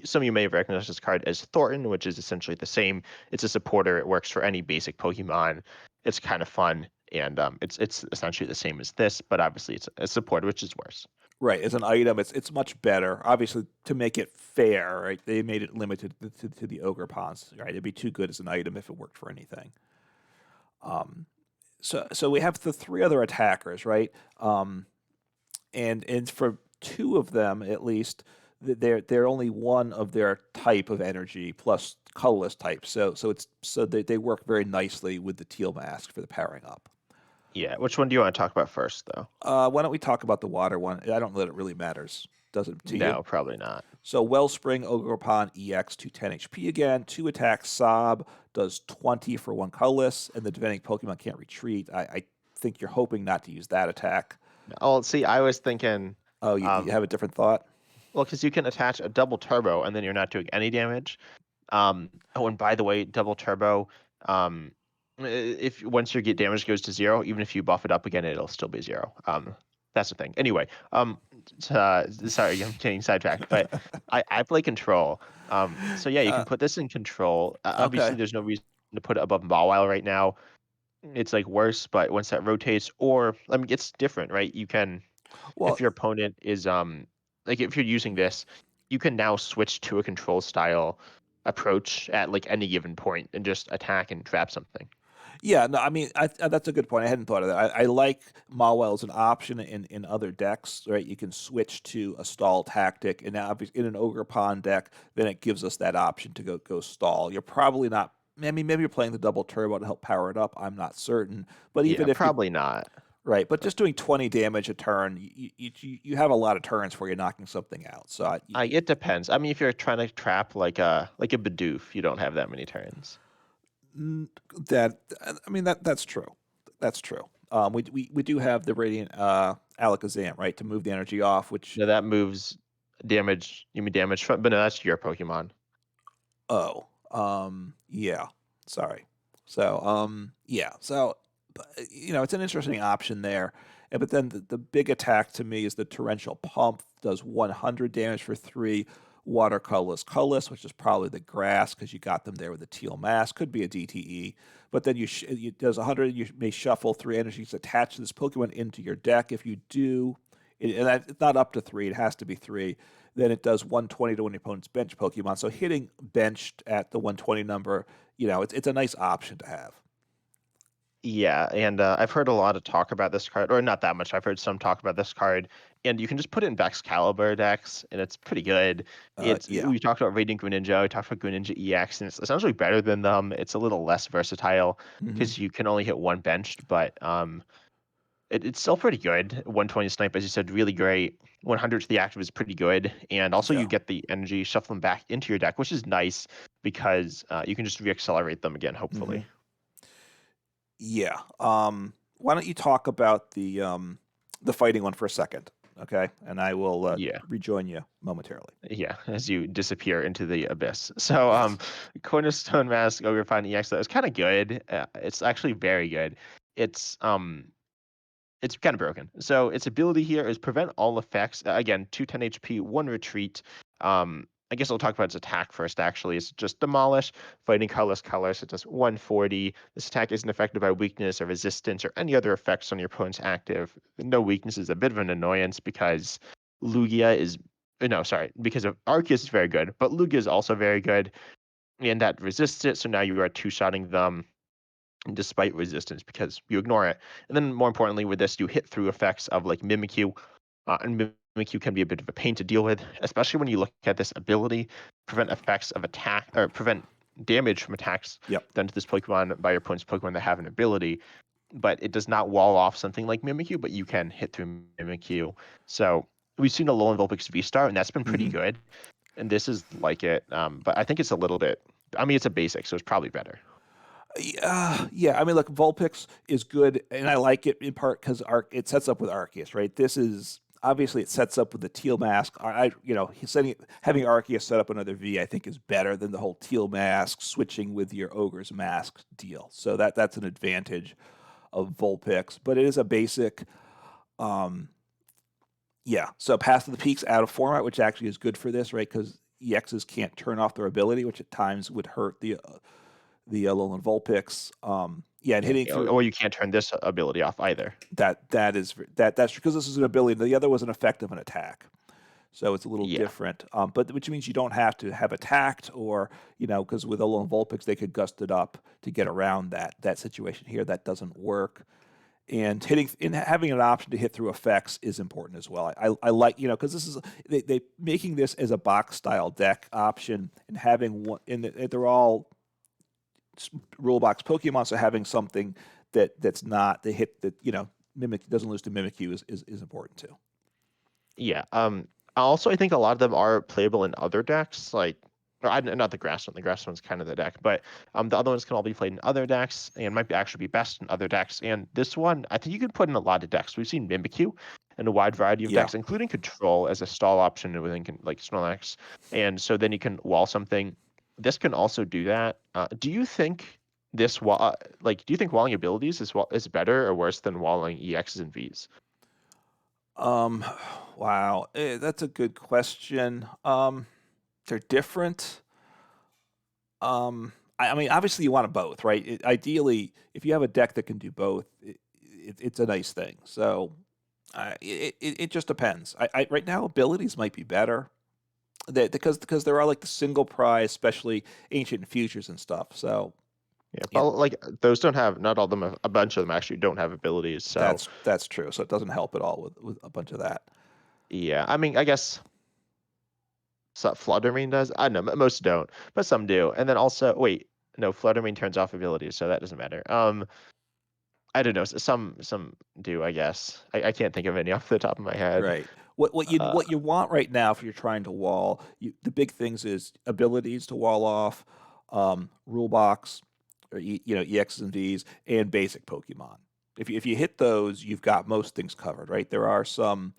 some of you may have recognized this card as Thornton, which is essentially the same. It's a supporter. It works for any basic Pokemon. It's kind of fun, and it's essentially the same as this, but obviously it's a supporter, which is worse. Right. As an item, it's much better. Obviously, to make it fair, right? They made it limited to the ogre ponds. Right. It'd be too good as an item if it worked for anything. Um, so we have the three other attackers, right? And for two of them at least, they're only one of their type of energy plus colorless type. So they work very nicely with the teal mask for the powering up. Yeah. Which one do you want to talk about first, though? Why don't we talk about the water one? I don't know that it really matters. Does it to you? No, probably not. So Wellspring, Ogre Pond, EX, 210 HP again, 2 attacks, Sob, does 20 for 1 colorless, and the defending Pokemon can't retreat. I think you're hoping not to use that attack. Oh, see, I was thinking, Oh, you um, have a different thought? well, because you can attach a double turbo and then you're not doing any damage. Oh, and by the way, double turbo, if once your get damage goes to 0, even if you buff it up again, it'll still be 0. That's the thing. Anyway, sorry, I'm getting sidetracked, but I play control. So yeah, you uh, can put this in control. Obviously, okay. there's no reason to put it above Mawile right now. It's like worse, but once that rotates, or I mean, it's different, right? You can, if Well, your opponent is like if you're using this, you can now switch to a control style approach at like any given point and just attack and trap something. yeah, no, I mean, that's a good point. I hadn't thought of that. I like Mawile as an option in other decks, right? You can switch to a stall tactic, and now in an Ogre Pond deck, then it gives us that option to go stall. You're probably not. I mean, maybe you're playing the double turbo to help power it up. I'm not certain, but Yeah, even if you probably not. right, but just doing 20 damage a turn, you have a lot of turns where you're knocking something out. So It depends. I mean, if you're trying to trap like a Bidoof, you don't have that many turns. that I mean that's true. That's true. We do have the Radiant Alakazam, right, to move the energy off, which No, that moves damage. You mean damage from? But no, that's your Pokemon. oh yeah, sorry. Yeah, so it's an interesting option there. But then the big attack to me is the Torrential Pump does 100 damage for 3 water colorless, which is probably the grass because you got them there with the teal mask. Could be a DTE, but then it does 100. You may shuffle 3 energies attached to this Pokemon into your deck. If you do, it's not up to 3. It has to be 3. Then it does 120 to one of your opponent's bench Pokemon. So hitting benched at the 120 number, it's a nice option to have. Yeah, and I've heard a lot of talk about this card, or not that much. I've heard some talk about this card, and you can just put it in Excalibur decks, and it's pretty good. Yeah. We talked about Radiant Greninja, we talked about Greninja EX, and it's essentially better than them. It's a little less versatile Hmm. because you can only hit one benched, but it's still pretty good. 120 snipe, as you said, really great. 100 to the active is pretty good, and also you Yeah. get the energy, shuffle them back into your deck, which is nice because you can just reaccelerate them again, Hmm. hopefully. Yeah. Why don't you talk about the fighting one for a second, okay? And I will Yeah. rejoin you momentarily. Yeah, as you disappear into the abyss. So, Yes. Cornerstone Mask Ogre Fine EX that was kind of good. It's actually very good. It's um, it's kind of broken. So its ability here is prevent all effects. Again, 210 HP, one retreat. I guess I'll talk about its attack first. Actually, it's just demolish, fighting colors. It does 140. This attack isn't affected by weakness or resistance or any other effects on your opponent's active. No weakness is a bit of an annoyance because Lugia is. No, sorry, because of Arceus is very good, but Lugia is also very good, and that resists it. So now you are two-shotting them despite resistance because you ignore it. And then more importantly, with this, you hit through effects of like Mimikyu, and Mimikyu can be a bit of a pain to deal with, especially when you look at this ability, prevent effects of attack or prevent damage from attacks Yep. done to this Pokemon by your opponent's Pokemon that have an ability. But it does not wall off something like Mimikyu, but you can hit through Mimikyu. So we've seen a Alolan Vulpix V-Star, and that's been pretty Hmm. good. And this is like it, but I think it's a little bit. I mean, it's a basic, so it's probably better. Yeah. I mean, look, Vulpix is good, and I like it in part because it sets up with Arceus, right? This is obviously it sets up with the Teal Mask. Having Arceus set up another V, I think, is better than the whole Teal Mask switching with your Ogre's Mask deal. So that's an advantage of Vulpix, but it is a basic. Um, yeah, so Path of the Peaks out of format, which actually is good for this, right? Because EXs can't turn off their ability, which at times would hurt the Alolan Vulpix. Yeah, and Yeah, hitting through or you can't turn this ability off either. that's because this is an ability. The other was an effect of an attack, so it's a little Yeah, different. But which means you don't have to have attacked, or because with Alolan Vulpix they could gust it up to get around that situation. Here that doesn't work. And having an option to hit through effects is important as well. I like because this is they making this as a box style deck option and having one they're all rule box Pokemon, so having something that's not the hit that mimic doesn't lose to Mimikyu is important too. yeah. Also, I think a lot of them are playable in other decks, like, or not the grass one. The grass one's kind of the deck, but the other ones can all be played in other decks and might actually be best in other decks. And this one, I think you could put in a lot of decks. We've seen Mimikyu in a wide variety of Yeah. decks, including Control as a stall option within like Snorlax. And so then you can wall something. This can also do that. Do you think do you think walling abilities is better or worse than walling EXs and Vs? Um. Wow. That's a good question. They're different. I mean, obviously, you want them both, right? Ideally, if you have a deck that can do both, it's a nice thing. So, it just depends. Right now, abilities might be better because there are like the single prize, especially ancient futures and stuff. So, Yeah, yeah, but like those don't have not all of them. A bunch of them actually don't have abilities. So that's true. So it doesn't help at all with a bunch of that. yeah, I mean, I guess Fluttermane does. I don't know, most don't, but some do. And then also, wait, no, Fluttermane turns off abilities, so that doesn't matter. I don't know. Some do, I guess. I can't think of any off the top of my head. Right. What Uh, what you want right now if you're trying to wall the big things is abilities to wall off, rule box, or EXs and Vs, and basic Pokemon. If you hit those, you've got most things covered, right? There are some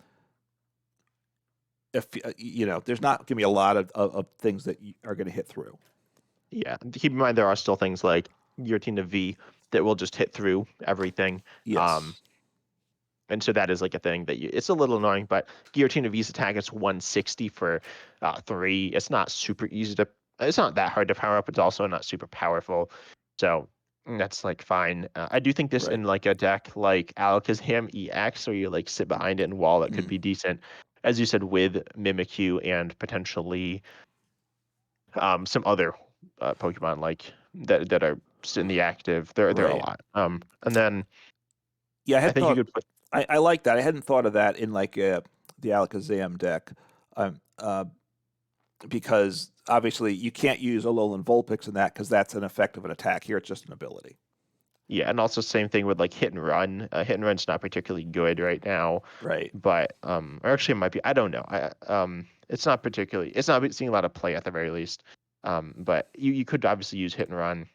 if there's not going to be a lot of things that you are going to hit through. yeah, keep in mind there are still things like Giratina V that will just hit through everything. Um, Yes. And so that is like a thing that it's a little annoying, but Guillotine V's attack is 160 for 3. It's not super easy to, it's not that hard to power up. It's also not super powerful. So that's like fine. I do think this Right. in like a deck like Alakazam EX, where you like sit behind it and wall, that could Mhm. be decent. As you said, with Mimikyu and potentially some other Pokemon like that are in the active. There are a Right. lot. And then Yeah, I I hadn't think you thought. could put I like that. I hadn't thought of that in like the Alakazam deck. Um, uh, because obviously you can't use Alolan Vulpix in that because that's an effect of an attack. Here it's just an ability. Yeah, and also same thing with like hit and run. Hit and run's not particularly good right now, Right. but or actually it might be. I don't know. It's not particularly. It's not seeing a lot of play at the very least. But you could obviously use hit and run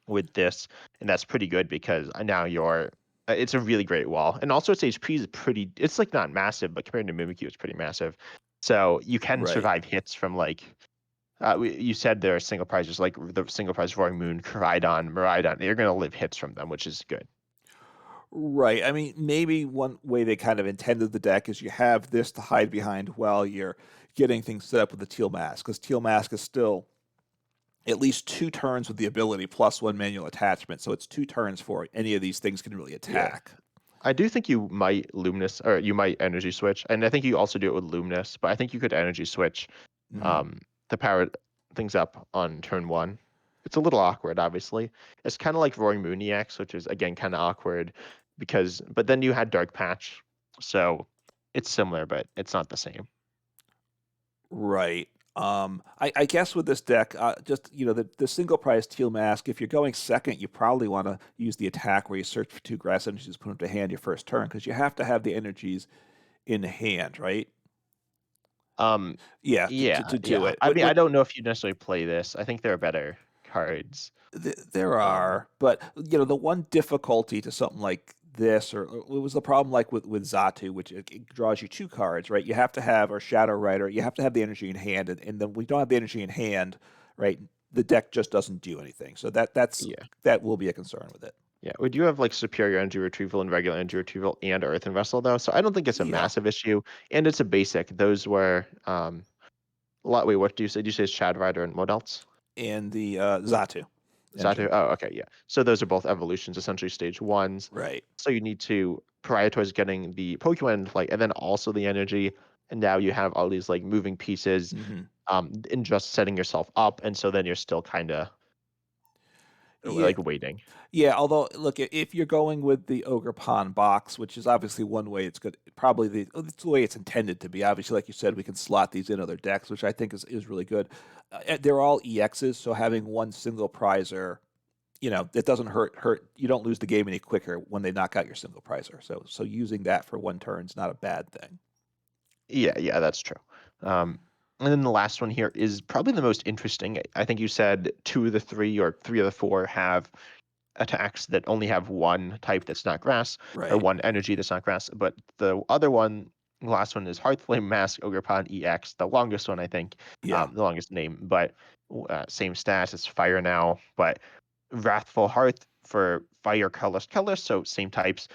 with this, and that's pretty good because now you're. It's a really great wall, and also its HP is pretty. It's like not massive, but compared to Mimikyu, it's pretty massive. So you can Right. survive hits from like you said there are single prizes like the single prize Roaring Moon, Koraidon, Miraidon. You're going to live hits from them, which is good. Right. I mean, maybe one way they kind of intended the deck is you have this to hide behind while you're getting things set up with the Teal Mask, because Teal Mask is still at least 2 turns with the ability plus one manual attachment. So it's 2 turns for any of these things can really Yeah. attack. I do think you might Luminous or you might energy switch. And I think you also do it with Luminous, but I think you could energy switch Mhm. um to power things up on turn 1. It's a little awkward, obviously. It's kind of like Roaring Moon EX, which is again kind of awkward but then you had Dark Patch. So it's similar, but it's not the same. Right. I guess with this deck, just the single prize Teal Mask. If you're going second, you probably want to use the attack where you search for 2 grass energies, put them to hand your first turn because you have to have the energies in hand, right? Um, Yeah, yeah, to do yeah. it. I mean, I don't know if you necessarily play this. I think there are better cards. There Um, are, but the one difficulty to something like this, or it was the problem like with Zatu, which it draws you two cards, right? You have to have, or Shadow Rider, you have to have the energy in hand, and then we don't have the energy in hand, right? The deck just doesn't do anything. So yeah, that will be a concern with it. yeah. We do have like superior energy retrieval and regular energy retrieval and earthen vessel though, so I don't think it's a Yeah, massive issue. And it's a basic. Those were a lot. Wait, what do you say? Do you say it's Shad Rider and what else? and the Zatu Zatu. engine, Oh, okay, yeah. So those are both evolutions, essentially stage ones. right? So you need to prioritize getting the Pokemon like, and then also the energy. And now you have all these like moving pieces, Hmm. in just setting yourself up, and so then you're still kind of Yeah, like waiting. yeah. Although, look, if you're going with the Ogre Pond box, which is obviously one way, it's good. Probably it's the way it's intended to be. Obviously, like you said, we can slot these in other decks, which I think is really good. They're all EXs, so having one single prizer, it doesn't hurt. You don't lose the game any quicker when they knock out your single prizer. So using that for one turn is not a bad thing. Yeah, yeah, that's true. And then the last one here is probably the most interesting. I think you said two of the three or three of the four have attacks that only have one type that's not grass, or Right. one energy that's not grass. But the other one, the last one is Hearthflame Mask Ogrepon EX, the longest one, I think, Yeah. the longest name, but same stats as Fire now, but Wrathful Hearth for fire colorless, so same types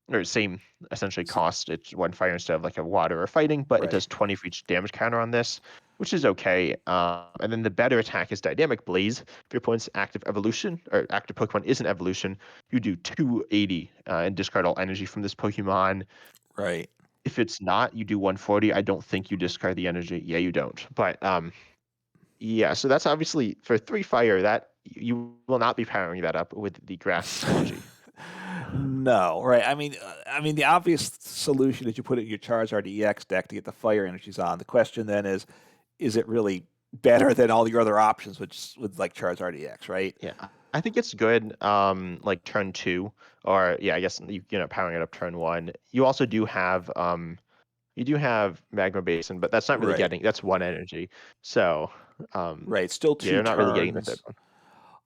or same essentially S- cost. It's one fire instead of like a water or fighting, but it Right. does 20 for each damage counter on this, which is okay. And then the better attack is Dynamic Blaze. If your opponent's active evolution or active Pokemon is an evolution, you do 280 and discard all energy from this Pokemon. Right. If it's not, you do 140. I don't think you discard the energy. Yeah, you don't. But yeah, so that's obviously for three fire that you will not be powering that up with the grass energy. No, right. I mean, the obvious solution is you put it in your Charizard EX deck to get the fire energies on. The question then is it really better than all your other options, which with like Charizard EX, right? Yeah, I think it's good. Like turn two, or yeah, I guess powering it up turn one. You also you do have Magma Basin, but that's not really Right. getting. That's one energy. So, Right. Still yeah, two you're not really getting the third turns,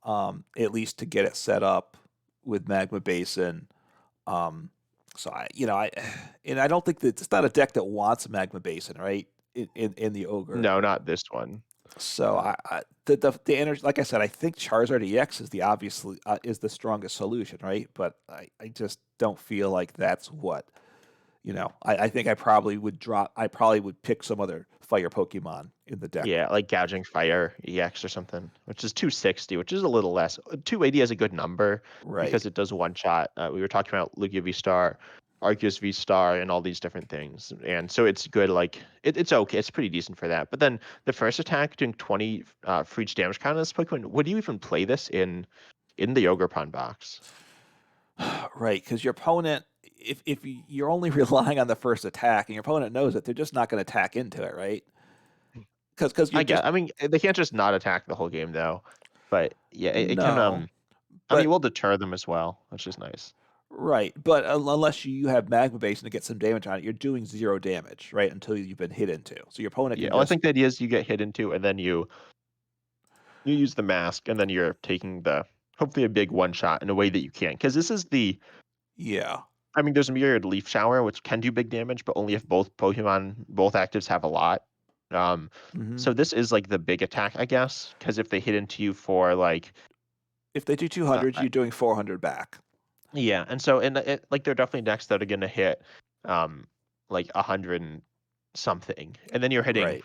one. at least to get it set up with Magma Basin. Um, so and I don't think that it's not a deck that wants Magma Basin, right? In the Ogre. No, not this one. So the energy, like I said, I think Charizard EX is the obviously is the strongest solution, right? But I just don't feel like that's what I think I probably would pick some other fire Pokemon in the deck. Yeah, like gouging fire EX or something, which is 260, which is a little less. 280 is a good number Right. because it does one shot. We were talking about Lugia V Star, Arceus V Star, and all these different things, and so it's good. Like it's okay, it's pretty decent for that. But then the first attack doing 20 for each damage count on this Pokemon. Would you even play this in the Ogerpon box? Right, because your opponent, if you're only relying on the first attack and your opponent knows it, they're just not going to attack into it, right? Because you're I guess. just I mean, they can't just not attack the whole game though. But yeah, it can. no, I mean, it but will deter them as well, which is nice. right, but unless you have Magma Basin to get some damage on it, you're doing zero damage, right, until you've been hit into. So your opponent Yeah, can well, I just think the idea is you get hit into, and then you use the mask, and then you're taking the hopefully a big one shot in a way that you can. Because this is the, yeah. I mean, there's a Myriad Leaf Shower, which can do big damage, but only if both actives have a lot. Um, Hmm. so this is like the big attack, I guess, because if they hit into you for like, If they do uh, 200, I- you're doing 400 back. yeah, and so like they're definitely decks that are gonna hit, um, like 100 and something, and then you're hitting Right.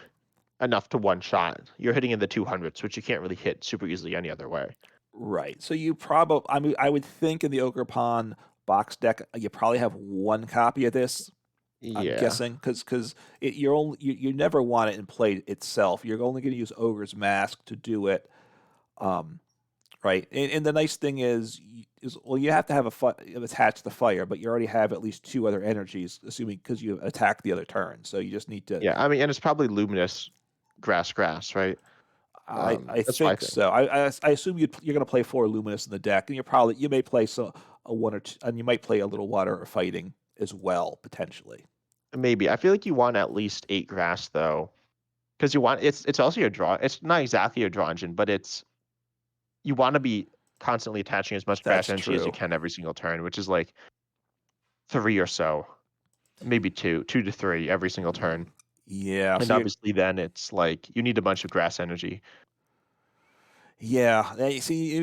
enough to one shot. You're hitting in the 200s, which you can't really hit super easily any other way. Right. So you probably, I mean, I would think in the Ogre Pond box deck, you probably have one copy of this. I'm Yeah. guessing because you never want it in play itself. You're only going to use Ogre's Mask to do it. Um, right. And the nice thing is well, you have to have attached the fire, but you already have at least two other energies, assuming because you attack the other turn. So you just need to. Yeah, I mean, and it's probably luminous grass, right? I That's what I think think. so. I assume you're going to play four Luminous in the deck, and you may play a one or two, and you might play a little Water or Fighting as well potentially. maybe. I feel like you want at least 8 grass though, because you want it's also your draw. It's not exactly your draw engine, but you want to be constantly attaching as much grass That's energy as you true. can every single turn, which is like 3 or so, maybe 2 to 3 every single turn. Yeah. And So you're obviously then it's like you need a bunch of grass energy. yeah. You see,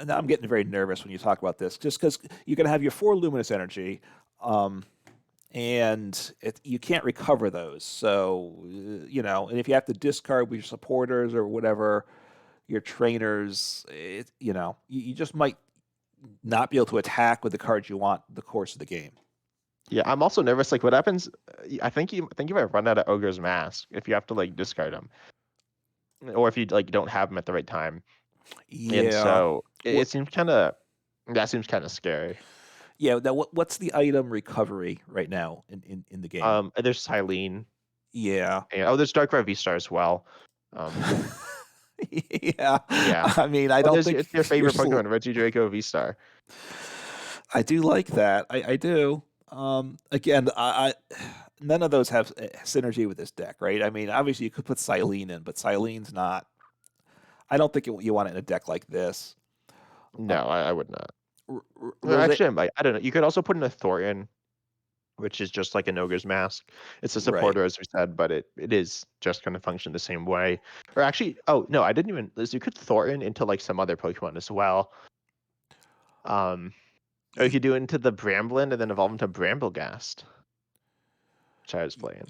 now I'm getting very nervous when you talk about this, just because you're going to have your 4 luminous energy, um, and you can't recover those. So and if you have to discard with your supporters or whatever, your trainers, you just might not be able to attack with the cards you want the course of the game. Yeah, I'm also nervous. Like, what happens? I think you might run out of Ogre's Mask if you have to like discard them, or if you like don't have them at the right time. And Yeah. so it What? seems kind of that seems kind of scary. Yeah. Now, what's the item recovery right now in the game? There's Silene, Yeah. and there's Darkrai V-Star as well. Um, Yeah. yeah. I mean, I Oh, don't there's think it's your you're. favorite Pokemon, Regidrago V-Star. I do like that. I do. Again, none of those have synergy with this deck, right? I mean, obviously you could put Silene in, but Silene's not. I don't think you want it in a deck like this. No, Uh, I would not. Well, Rose, actually, I don't know. You could also put in a Thornton, which is just like an ogre's mask. It's a right? supporter, as we said, but it is just going to function the same way. Or actually, oh no, I didn't even. You could Thornton into like some other Pokemon as well. Um, or you Y- could do it into the Bramblin and then evolve into Bramblegast, which I was playing.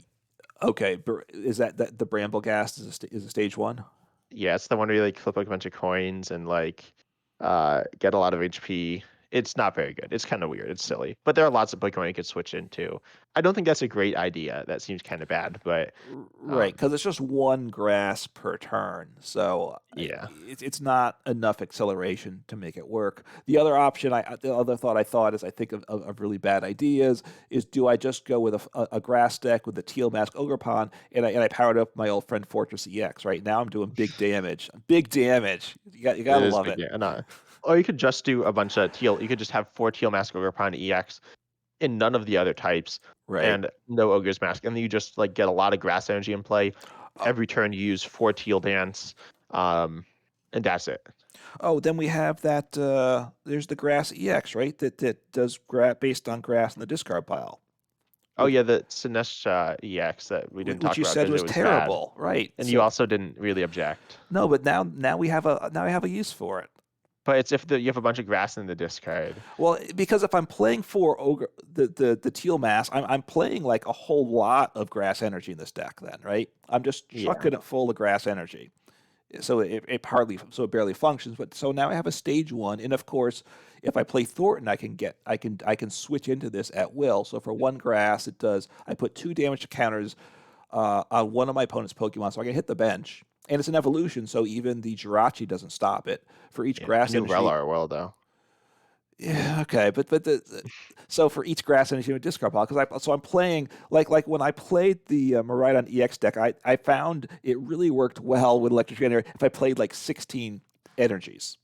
Okay, is that the Bramblegast is a stage one? Yeah, it's the one where you like flip like a bunch of coins and like get a lot of HP. It's not very good. It's kind of weird. It's silly. But there are lots of Pokemon you could switch into. I don't think that's a great idea. That seems kind of bad, but Right, um because it's just one grass per turn, so yeah. it's not enough acceleration to make it work. The other thought I thought as I think of really bad ideas is do I just go with a grass deck with the Teal Mask Ogerpon and I powered up my old friend Fortress EX. Right now I'm doing big damage, big damage. You It gotta is love big, it. yeah. Or you could just do a bunch of teal. You could just have 4 teal mask ogre upon EX in none of the other types Right. and no ogre's mask. And then you just like get a lot of grass energy in play. Oh, Every turn you use 4 teal dance. Um and that's it. oh, then we have that. There's the grass EX, right? That does based on grass in the discard pile. Oh With yeah, the Sinesha EX that we didn't which talk you about said because it was was bad. terrible, right? And you So also didn't really object. no, but now we have a use for it. But it's if you have a bunch of grass in the discard. Well, because if I'm playing for ogre the teal mass, I'm playing like a whole lot of grass energy in this deck. Then right, I'm just Yeah. chucking it full of grass energy. So it barely functions. But so now I have a stage one, and of course, if I play Thornton, I can switch into this at will. So for one grass, it does. I put 2 damage counters on one of my opponent's Pokemon, so I can hit the bench. And it's an evolution, so even the Jirachi doesn't stop it. For each Yeah. A grass new energy, Relar world though. yeah, okay, so for each grass energy in a discard pile, I'm playing like when I played the Miraidon EX deck, I found it really worked well with Electric Generator if I played like 16 energies.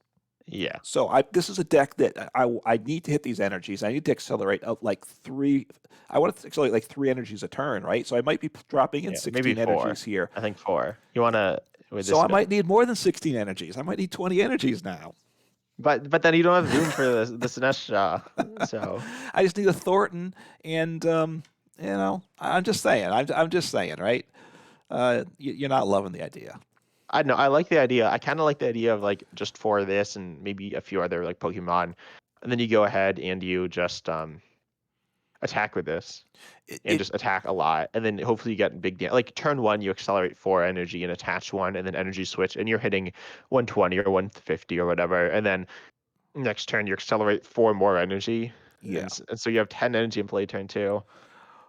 Yeah. So this is a deck that I need to hit these energies. I need to accelerate up like three. I want to accelerate like 3 energies a turn, right? So I might be dropping in Yeah. Maybe 16 4. energies here. I think 4. You wanna with So this I build. might need more than 16 energies. I might need 20 energies now. But then you don't have room for the Sinesha. So I just need a Thornton, and I'm just saying. I'm just saying, right? You're not loving the idea. I don't know. I like the idea. I kind of like the idea of like just for this and maybe a few other like Pokemon, and then you go ahead and you just attack with this and It just attack a lot, and then hopefully you get big damage. Like turn one, you accelerate 4 energy and attach one, and then energy switch, and you're hitting 120 or 150 or whatever, and then next turn you accelerate 4 more energy, yeah. and so you have 10 energy in play turn two.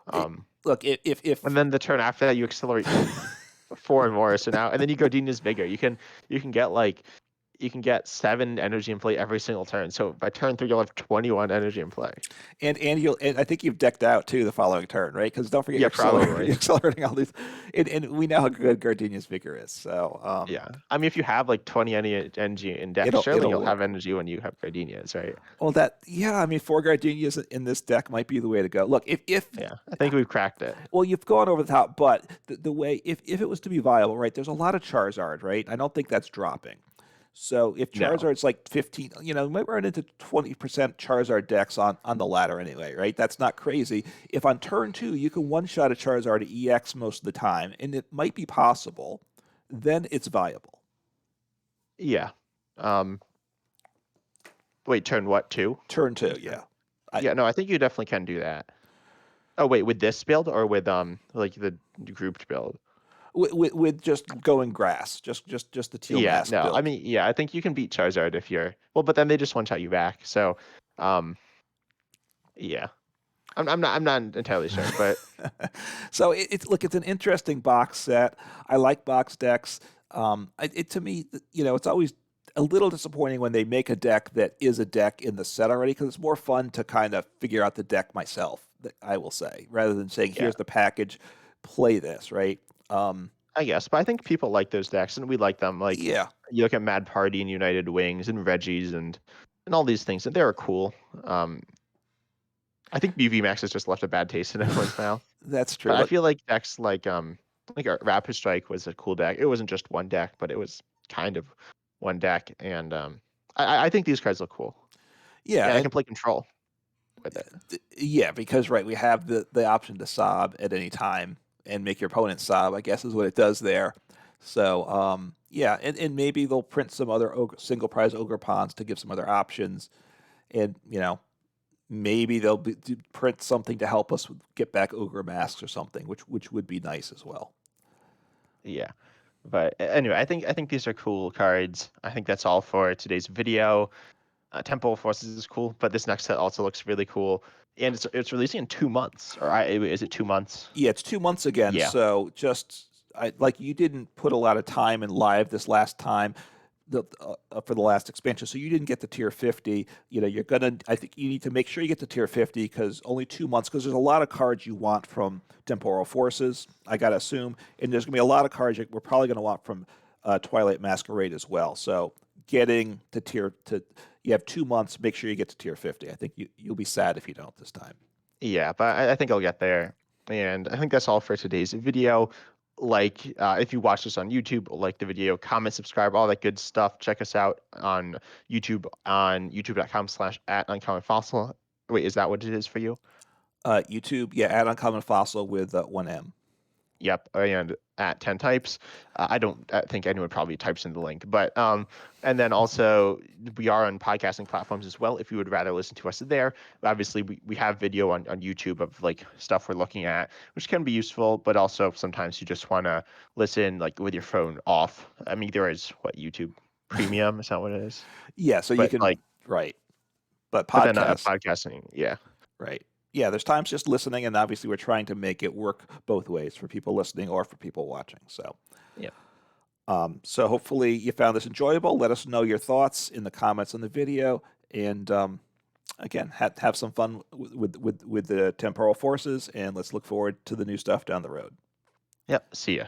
It, Um, look, if and then the turn after that you accelerate 4 more. So now and then you go Genius bigger. You can get like you can get 7 energy in play every single turn. So by turn 3, you'll have 21 energy in play. And I think you've decked out too the following turn, right? Because don't forget Yeah, probably. you're accelerating all these, and we know how good Gardenia's Vigor is. So Yeah. I mean, if you have like 20 any energy in deck, surely it'll you'll have work. energy when you have gardenias, right? Well, yeah, I mean, 4 Gardenias in this deck might be the way to go. Look, if Yeah. I think we've cracked it. well, you've gone over the top, but the way if it was to be viable, right? There's a lot of Charizard, right? I don't think that's dropping. So if No. Charizard's like 15, you might run into 20% Charizard decks on the ladder anyway, right? That's not crazy. If on turn 2 you can one shot a Charizard to EX most of the time, and it might be possible, then it's viable. Yeah. Um, wait, turn what, 2? Turn 2, Just turn. yeah. I, Yeah, no, I think you definitely can do that. Oh, wait, with this build or with like the grouped build? with just going grass, just the teal Yeah, mask no. I build. mean, yeah, I think you can beat Charizard if you're well, but then they just one shot you back. So, um, yeah. I'm not entirely sure, but So it's an interesting box set. I like box decks. To me, it's always a little disappointing when they make a deck that is a deck in the set already because it's more fun to kind of figure out the deck myself. I will say rather than saying yeah, here's the package, play this right. I guess. But I think people like those decks, and we like them. Like Yeah, you look at Mad Party and United Wings and Reggie's and all these things, and they're cool. I think BV Max has just left a bad taste in everyone's mouth. that's true. But I Look, feel like decks like Rapid Strike was a cool deck. It wasn't just one deck, but it was kind of one deck, and I think these cards look cool. yeah, And I and can play control with it. yeah, because right, we have the option to sob at any time and make your opponent sob. I guess is what it does there. So yeah, and maybe they'll print some other single prize ogre pawns to give some other options, and maybe they'll print something to help us get back ogre masks or something, which would be nice as well. Yeah. But anyway, I think these are cool cards. I think that's all for today's video. Temple Forces is cool, but this next set also looks really cool, and it's releasing in 2 months. Is it 2 months? Yeah, it's 2 months again. Yeah, So like you didn't put a lot of time in live this last time. For the last expansion, so you didn't get the tier 50. You're gonna. I think you need to make sure you get to tier 50 because only 2 months. Because there's a lot of cards you want from Temporal Forces. I gotta assume, and there's gonna be a lot of cards we're probably gonna want from Twilight Masquerade as well. So getting to you have 2 months. Make sure you get to tier 50. I think you'll be sad if you don't this time. yeah, but I think I'll get there. And I think that's all for today's video. Like, if you watch this on YouTube, like the video, comment, subscribe, all that good stuff. Check us out on YouTube on youtube.com/@uncommonfossil. Wait, is that what it is for you? YouTube, yeah, add Uncommon Fossil with 1M. Yep, and at 10 types. I don't think anyone probably types in the link, but and then also we are on podcasting platforms as well. If you would rather listen to us there, obviously we have video on YouTube of like stuff we're looking at, which can be useful, but also sometimes you just want to listen like with your phone off. I mean, there is what YouTube Premium, is that what it is? Yeah, so you But can like, right, but but then podcast, podcasting, yeah, right? Yeah, there's times just listening, and obviously we're trying to make it work both ways for people listening or for people watching. yeah, So hopefully you found this enjoyable. Let us know your thoughts in the comments on the video, and again, have some fun with the temporal forces, and let's look forward to the new stuff down the road. yep. See ya.